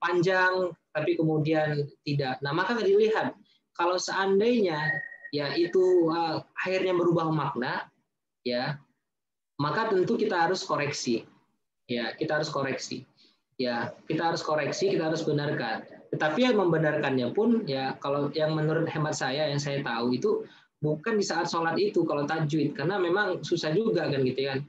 panjang tapi kemudian tidak. Nah, maka dilihat kalau seandainya ya itu akhirnya berubah makna, ya maka tentu kita harus koreksi. Ya, kita harus koreksi. Ya, kita harus koreksi, kita harus benarkan. Tetapi yang membenarkannya pun ya kalau yang menurut hemat saya yang saya tahu itu bukan di saat sholat itu kalau tajwid, karena memang susah juga kan gitu kan.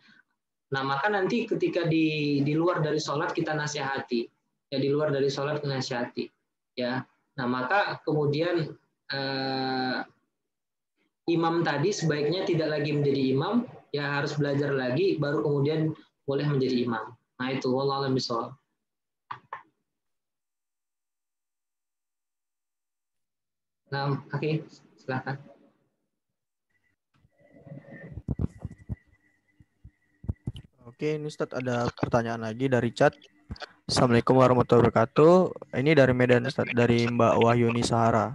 Nah, maka nanti ketika di luar dari sholat kita nasihati. Ya, di luar dari sholat kita nasihati. Ya. Nah, maka kemudian imam tadi sebaiknya tidak lagi menjadi imam, ya harus belajar lagi baru kemudian boleh menjadi imam. Nah itu wallahu a'lam bishawab. Nah, oke, silakan. Oke, ini Ustadz ada pertanyaan lagi dari chat. Assalamualaikum warahmatullahi wabarakatuh. Ini dari Medan Ustadz, dari Mbak Wahyuni Sahara.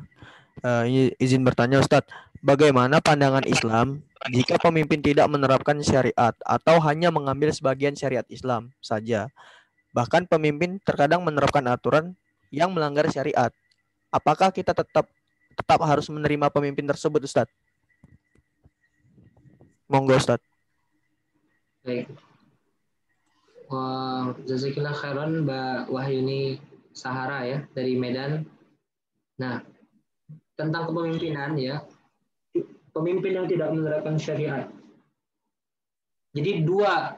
Ini izin bertanya Ustadz, bagaimana pandangan Islam jika pemimpin tidak menerapkan syariat atau hanya mengambil sebagian syariat Islam saja? Bahkan pemimpin terkadang menerapkan aturan yang melanggar syariat. Apakah kita tetap harus menerima pemimpin tersebut, Ustadz? Monggo, Ustadz. Baik. Jazakillah khairan Mbak Wahyuni Sahara ya dari Medan. Nah, tentang kepemimpinan ya, pemimpin yang tidak menerapkan syariat. Jadi dua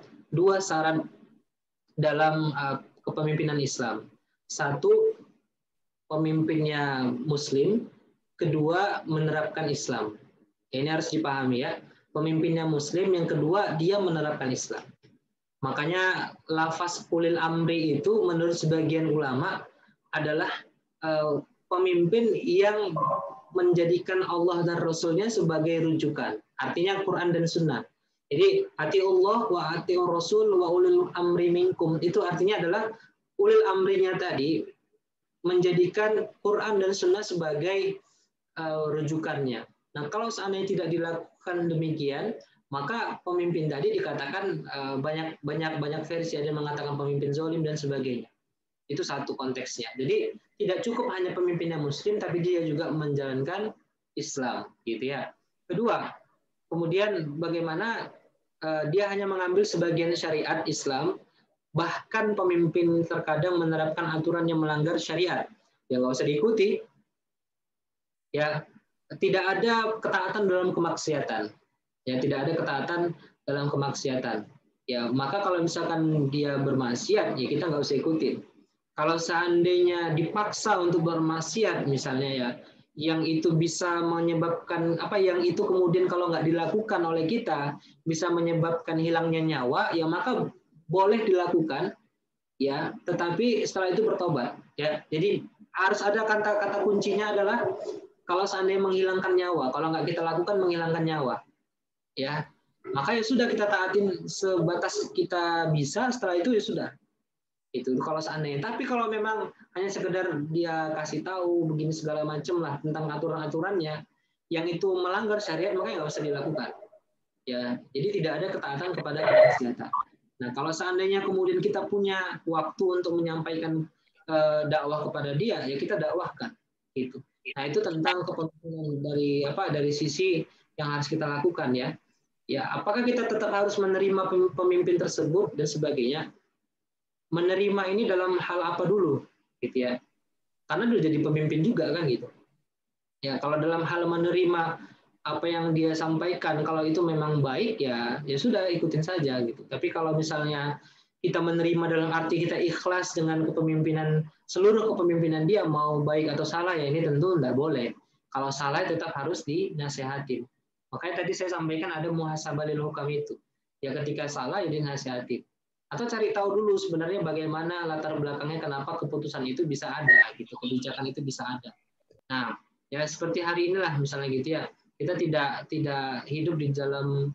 syarat dalam kepemimpinan Islam. Satu, pemimpinnya Muslim. Kedua, menerapkan Islam. Ini harus dipahami ya. Pemimpinnya Muslim, yang kedua dia menerapkan Islam. Makanya lafaz ulil amri itu menurut sebagian ulama adalah pemimpin yang menjadikan Allah dan Rasulnya sebagai rujukan. Artinya Quran dan Sunnah. Jadi atiullah wa atiur Rasul wa ulil amri minkum. Itu artinya adalah ulil amrinya tadi menjadikan Quran dan Sunnah sebagai rujukannya. Nah kalau seandainya tidak dilakukan demikian, maka pemimpin tadi dikatakan banyak versi, ada yang mengatakan pemimpin zalim dan sebagainya. Itu satu konteksnya. Jadi tidak cukup hanya pemimpinnya Muslim, tapi dia juga menjalankan Islam, gitu ya. Kedua, kemudian bagaimana dia hanya mengambil sebagian syariat Islam, bahkan pemimpin terkadang menerapkan aturan yang melanggar syariat, yang nggak usah diikuti. Ya, tidak ada ketaatan dalam kemaksiatan. Ya, tidak ada ketaatan dalam kemaksiatan. Ya, maka kalau misalkan dia bermaksiat, ya kita nggak usah ikutin. Kalau seandainya dipaksa untuk bermaksiat, misalnya ya, yang itu bisa menyebabkan yang itu kemudian kalau nggak dilakukan oleh kita bisa menyebabkan hilangnya nyawa, ya maka boleh dilakukan, ya. Tetapi setelah itu bertobat, ya. Jadi harus ada kata kuncinya adalah kalau seandainya menghilangkan nyawa, kalau nggak kita lakukan menghilangkan nyawa. Ya, maka ya sudah kita taatin sebatas kita bisa, setelah itu ya sudah. Itu kalau seandainya. Tapi kalau memang hanya sekedar dia kasih tahu begini segala macam lah tentang aturan-aturannya yang itu melanggar syariat, maka nggak usah dilakukan. Ya, jadi tidak ada ketaatan kepada kemaksiatan. Nah, kalau seandainya kemudian kita punya waktu untuk menyampaikan dakwah kepada dia, ya kita dakwahkan. Gitu. Nah, itu tentang kepemimpinan dari sisi yang harus kita lakukan ya. Ya, apakah kita tetap harus menerima pemimpin tersebut dan sebagainya? Menerima ini dalam hal apa dulu, gitu ya? Karena dia jadi pemimpin juga kan gitu. Ya, kalau dalam hal menerima apa yang dia sampaikan, kalau itu memang baik ya sudah ikutin saja gitu. Tapi kalau misalnya kita menerima dalam arti kita ikhlas dengan kepemimpinan, seluruh kepemimpinan dia mau baik atau salah, ya ini tentu tidak boleh. Kalau salah tetap harus dinasihatin. Makanya tadi saya sampaikan ada muhasabah lil hukam itu. Ya ketika salah ya dinasihatin. Atau cari tahu dulu sebenarnya bagaimana latar belakangnya kenapa keputusan itu bisa ada gitu, kebijakan itu bisa ada. Nah, ya seperti hari inilah misalnya gitu ya. Kita tidak hidup di dalam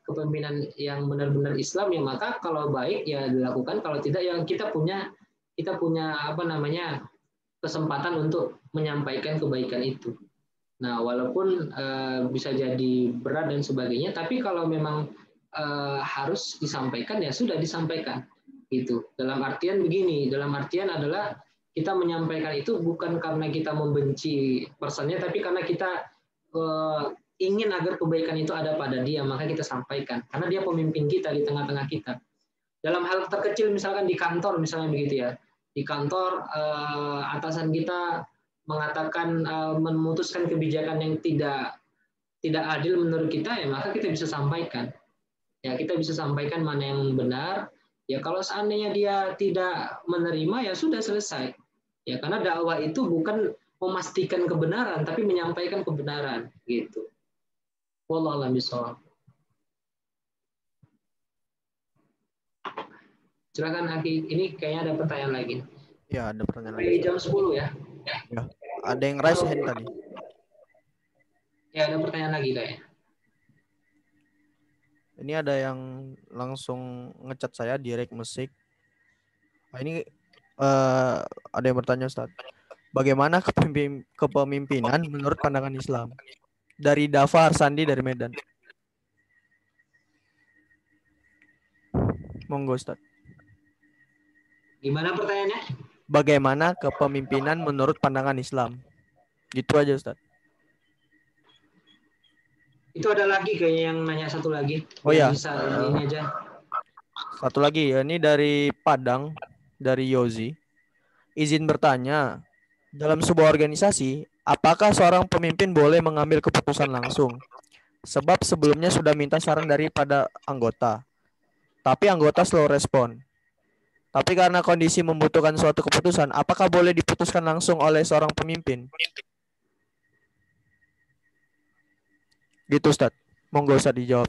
kepemimpinan yang benar-benar Islam, ya maka kalau baik ya dilakukan, kalau tidak ya kita punya kesempatan untuk menyampaikan kebaikan itu. Nah, walaupun bisa jadi berat dan sebagainya, tapi kalau memang harus disampaikan ya sudah disampaikan gitu. Dalam artian begini, dalam artian adalah kita menyampaikan itu bukan karena kita membenci personnya, tapi karena kita ingin agar kebaikan itu ada pada dia, maka kita sampaikan. Karena dia pemimpin kita di tengah-tengah kita. Dalam hal terkecil misalkan di kantor misalnya begitu ya. Di kantor atasan kita mengatakan memutuskan kebijakan yang tidak adil menurut kita, ya maka kita bisa sampaikan. Ya, kita bisa sampaikan mana yang benar. Ya kalau seandainya dia tidak menerima ya sudah selesai. Ya karena dakwah itu bukan memastikan kebenaran tapi menyampaikan kebenaran gitu. Wallahu a'lam bishawab. Silakan Aki, ini kayaknya ada pertanyaan lagi. Ya, ada pertanyaan Sampai lagi. jam 10 ya. Ya. Ada yang raise hand tadi. Ya, ada pertanyaan lagi kayaknya. Ini ada yang langsung ngechat saya direct musik. Nah, ini ada yang bertanya, Ustaz. Bagaimana kepemimpinan menurut pandangan Islam? Dari Dava Arsandi dari Medan. Monggo, Ustaz. Gimana pertanyaannya? Bagaimana kepemimpinan menurut pandangan Islam? Gitu aja, Ustaz. Itu ada lagi kayaknya yang nanya satu lagi. Oh ya, Bisa ini aja. satu lagi ya, ini dari Padang, dari Yozi. Izin bertanya, dalam sebuah organisasi, apakah seorang pemimpin boleh mengambil keputusan langsung? Sebab sebelumnya sudah minta saran daripada anggota, tapi anggota slow respon. Tapi karena kondisi membutuhkan suatu keputusan, apakah boleh diputuskan langsung oleh seorang pemimpin? Gitu, Ustaz. Monggo, Ustaz, dijawab.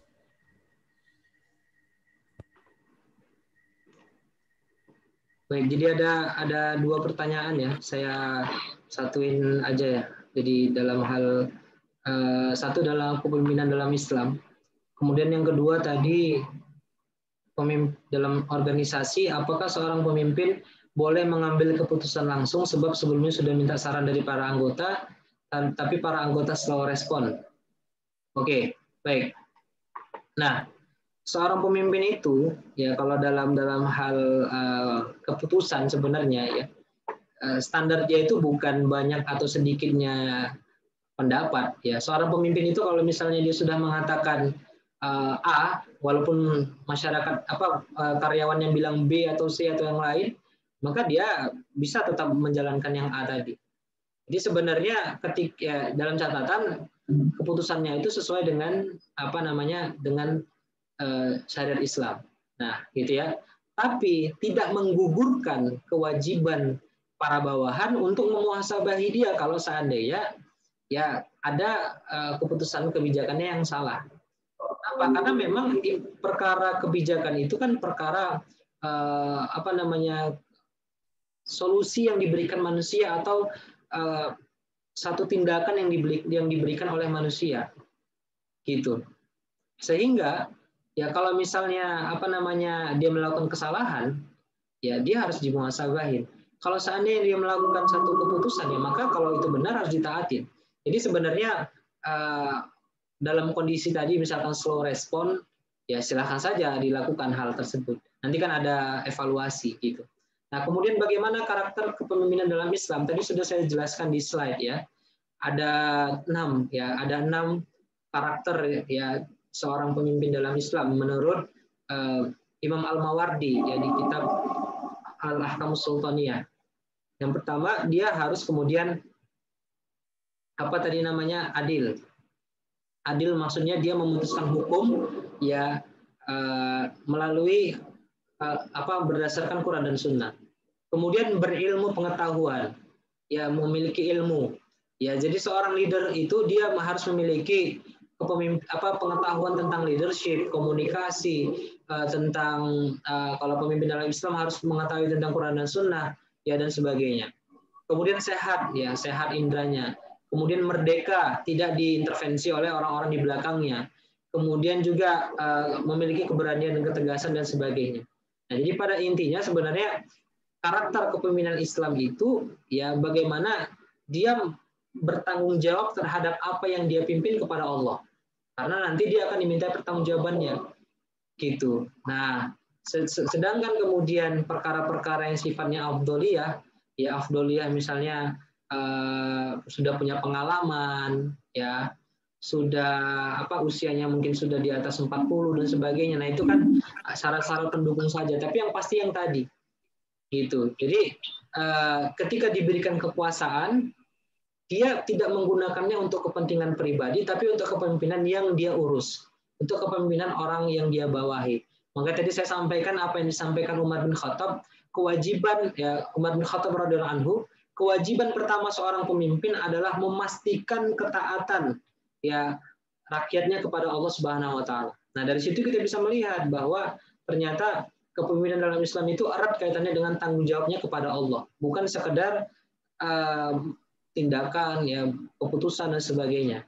Baik, jadi ada dua pertanyaan ya. Saya satuin aja ya. Jadi dalam hal satu dalam kepemimpinan dalam Islam. Kemudian yang kedua tadi dalam organisasi, apakah seorang pemimpin boleh mengambil keputusan langsung sebab sebelumnya sudah minta saran dari para anggota, tapi para anggota slow respon. Oke, baik. Nah, seorang pemimpin itu ya kalau dalam hal keputusan sebenarnya ya standarnya itu bukan banyak atau sedikitnya pendapat ya. Seorang pemimpin itu kalau misalnya dia sudah mengatakan A, walaupun masyarakat karyawan yang bilang B atau C atau yang lain, maka dia bisa tetap menjalankan yang A tadi. Jadi sebenarnya ketika dalam catatan keputusannya itu sesuai dengan dengan syariat Islam. Nah, gitu ya. Tapi tidak menggugurkan kewajiban para bawahan untuk memuhasabahi dia kalau seandainya ya ada keputusan kebijakannya yang salah. Kenapa? Karena memang perkara kebijakan itu kan perkara solusi yang diberikan manusia atau satu tindakan yang diberikan oleh manusia, gitu. Sehingga ya kalau misalnya dia melakukan kesalahan, ya dia harus dimuhasabahin. Kalau seandainya dia melakukan satu keputusan, ya maka kalau itu benar harus ditaatin. Jadi sebenarnya dalam kondisi tadi misalkan slow respon, ya silahkan saja dilakukan hal tersebut. Nanti kan ada evaluasi gitu. Nah, kemudian bagaimana karakter kepemimpinan dalam Islam? Tadi sudah saya jelaskan di slide ya. Ada 6 ya, ada 6 karakter ya seorang pemimpin dalam Islam menurut Imam Al-Mawardi ya di kitab Al-Ahkamus Sultaniyah. Yang pertama, dia harus kemudian adil. Adil maksudnya dia memutuskan hukum ya melalui berdasarkan Quran dan Sunnah. Kemudian berilmu pengetahuan, ya memiliki ilmu. Ya, jadi seorang leader itu dia harus memiliki pengetahuan tentang leadership, komunikasi, tentang kalau pemimpin dalam Islam harus mengetahui tentang Quran dan Sunnah, ya dan sebagainya. Kemudian sehat, ya sehat indranya. Kemudian merdeka, tidak diintervensi oleh orang-orang di belakangnya. Kemudian juga memiliki keberanian dan ketegasan dan sebagainya. Nah, jadi pada intinya sebenarnya karakter kepemimpinan Islam itu ya bagaimana dia bertanggung jawab terhadap apa yang dia pimpin kepada Allah. Karena nanti dia akan diminta pertanggungjawabannya. Gitu. Nah, sedangkan kemudian perkara-perkara yang sifatnya afdholiyah, ya afdholiyah misalnya sudah punya pengalaman, ya sudah usianya mungkin sudah di atas 40 dan sebagainya. Nah, itu kan syarat-syarat pendukung saja, tapi yang pasti yang tadi. Gitu. Jadi ketika diberikan kekuasaan, dia tidak menggunakannya untuk kepentingan pribadi, tapi untuk kepemimpinan yang dia urus, untuk kepemimpinan orang yang dia bawahi. Maka tadi saya sampaikan apa yang disampaikan Umar bin Khattab, kewajiban ya Umar bin Khattab radhiyallahu anhu, kewajiban pertama seorang pemimpin adalah memastikan ketaatan ya rakyatnya kepada Allah Subhanahu wa taala. Nah, dari situ kita bisa melihat bahwa ternyata kepemimpinan dalam Islam itu erat kaitannya dengan tanggung jawabnya kepada Allah, bukan sekedar tindakan, ya, keputusan dan sebagainya.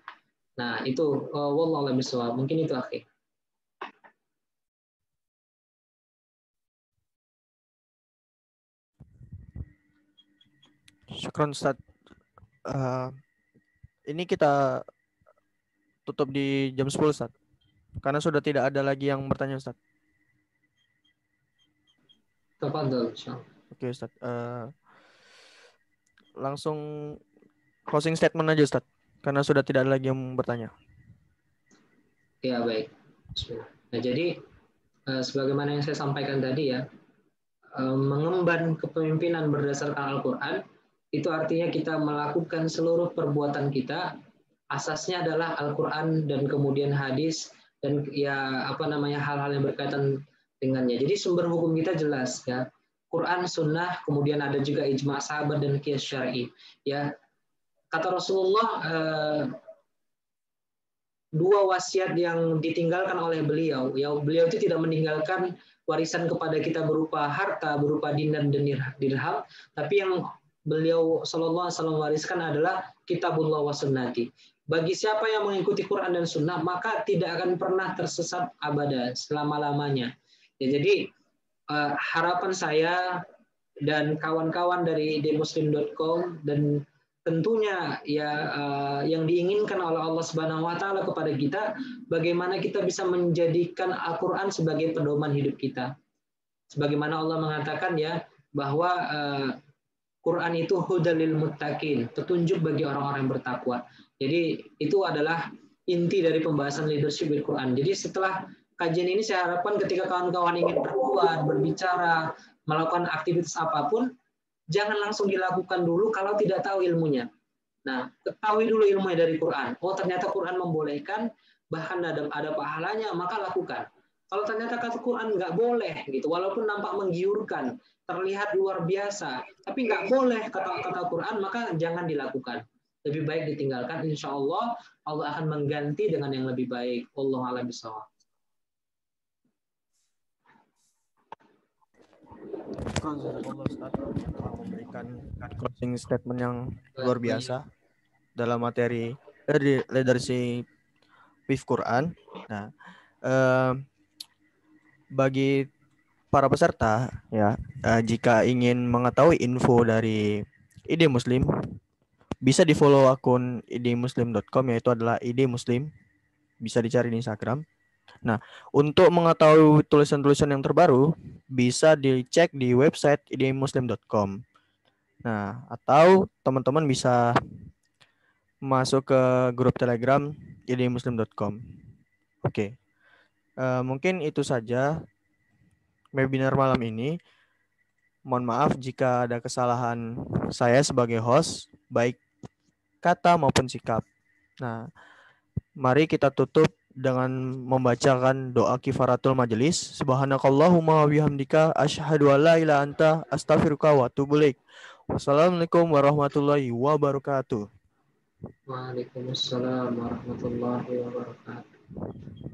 Nah, itu wallahu a'lam bishawab. Mungkin itu akhir. Syukron Ustaz. Ini kita tutup di jam 10 Ustaz. Karena sudah tidak ada lagi yang bertanya Ustaz. Tafadhol, insyaallah. Oke Ustaz. Langsung closing statement aja Ustaz. Karena sudah tidak ada lagi yang bertanya. Ya, baik. Nah, jadi sebagaimana yang saya sampaikan tadi ya, mengemban kepemimpinan berdasarkan Al-Quran, itu artinya kita melakukan seluruh perbuatan kita, asasnya adalah Al-Quran dan kemudian hadis, dan ya hal-hal yang berkaitan dengannya. Jadi sumber hukum kita jelas ya, Quran, Sunnah, kemudian ada juga ijma' sahabat dan qiyas syar'i. Ya, kata Rasulullah, dua wasiat yang ditinggalkan oleh beliau, ya, beliau itu tidak meninggalkan warisan kepada kita berupa harta, berupa dinar dan dirham, tapi yang beliau sallallahu alaihi wasallam wariskan adalah kitabullah wa sunnati. Bagi siapa yang mengikuti Quran dan Sunnah, maka tidak akan pernah tersesat abada, selama-lamanya. Ya, jadi harapan saya dan kawan-kawan dari idmuslim.com dan tentunya ya yang diinginkan oleh Allah Subhanahu wa taala kepada kita, bagaimana kita bisa menjadikan Al-Qur'an sebagai pedoman hidup kita. Sebagaimana Allah mengatakan ya, bahwa Quran itu hudal lil muttaqin, petunjuk bagi orang-orang yang bertakwa. Jadi itu adalah inti dari pembahasan leadership di Quran. Jadi setelah kajian ini saya harapkan ketika kawan-kawan ingin berbuat, berbicara, melakukan aktivitas apapun, jangan langsung dilakukan dulu kalau tidak tahu ilmunya. Nah, ketahui dulu ilmunya dari Quran. Oh, ternyata Quran membolehkan, bahkan ada pahalanya, maka lakukan. Kalau ternyata kata Quran nggak boleh, gitu, walaupun nampak menggiurkan, terlihat luar biasa, tapi nggak boleh kata Quran, maka jangan dilakukan. Lebih baik ditinggalkan. Insya Allah, Allah akan mengganti dengan yang lebih baik. Wallahu a'lam bishawab. Memberikan closing statement yang luar biasa dalam materi leadership with Quran. Nah, bagi para peserta ya, jika ingin mengetahui info dari ID Muslim, bisa di follow akun idmuslim.com, yaitu adalah ID Muslim. Bisa dicari di Instagram. Nah, untuk mengetahui tulisan-tulisan yang terbaru, bisa dicek di website idmuslim.com. Nah, atau teman-teman bisa masuk ke grup Telegram idmuslim.com. Oke. Mungkin itu saja webinar malam ini. Mohon maaf jika ada kesalahan saya sebagai host, baik kata maupun sikap. Nah, mari kita tutup dengan membacakan doa kifaratul majelis. Subhanakallahumma wa bihamdika asyhadu an la ilaha anta astaghfiruka wa atubu ilaik. Wassalamualaikum warahmatullahi wabarakatuh. Waalaikumsalam warahmatullahi wabarakatuh.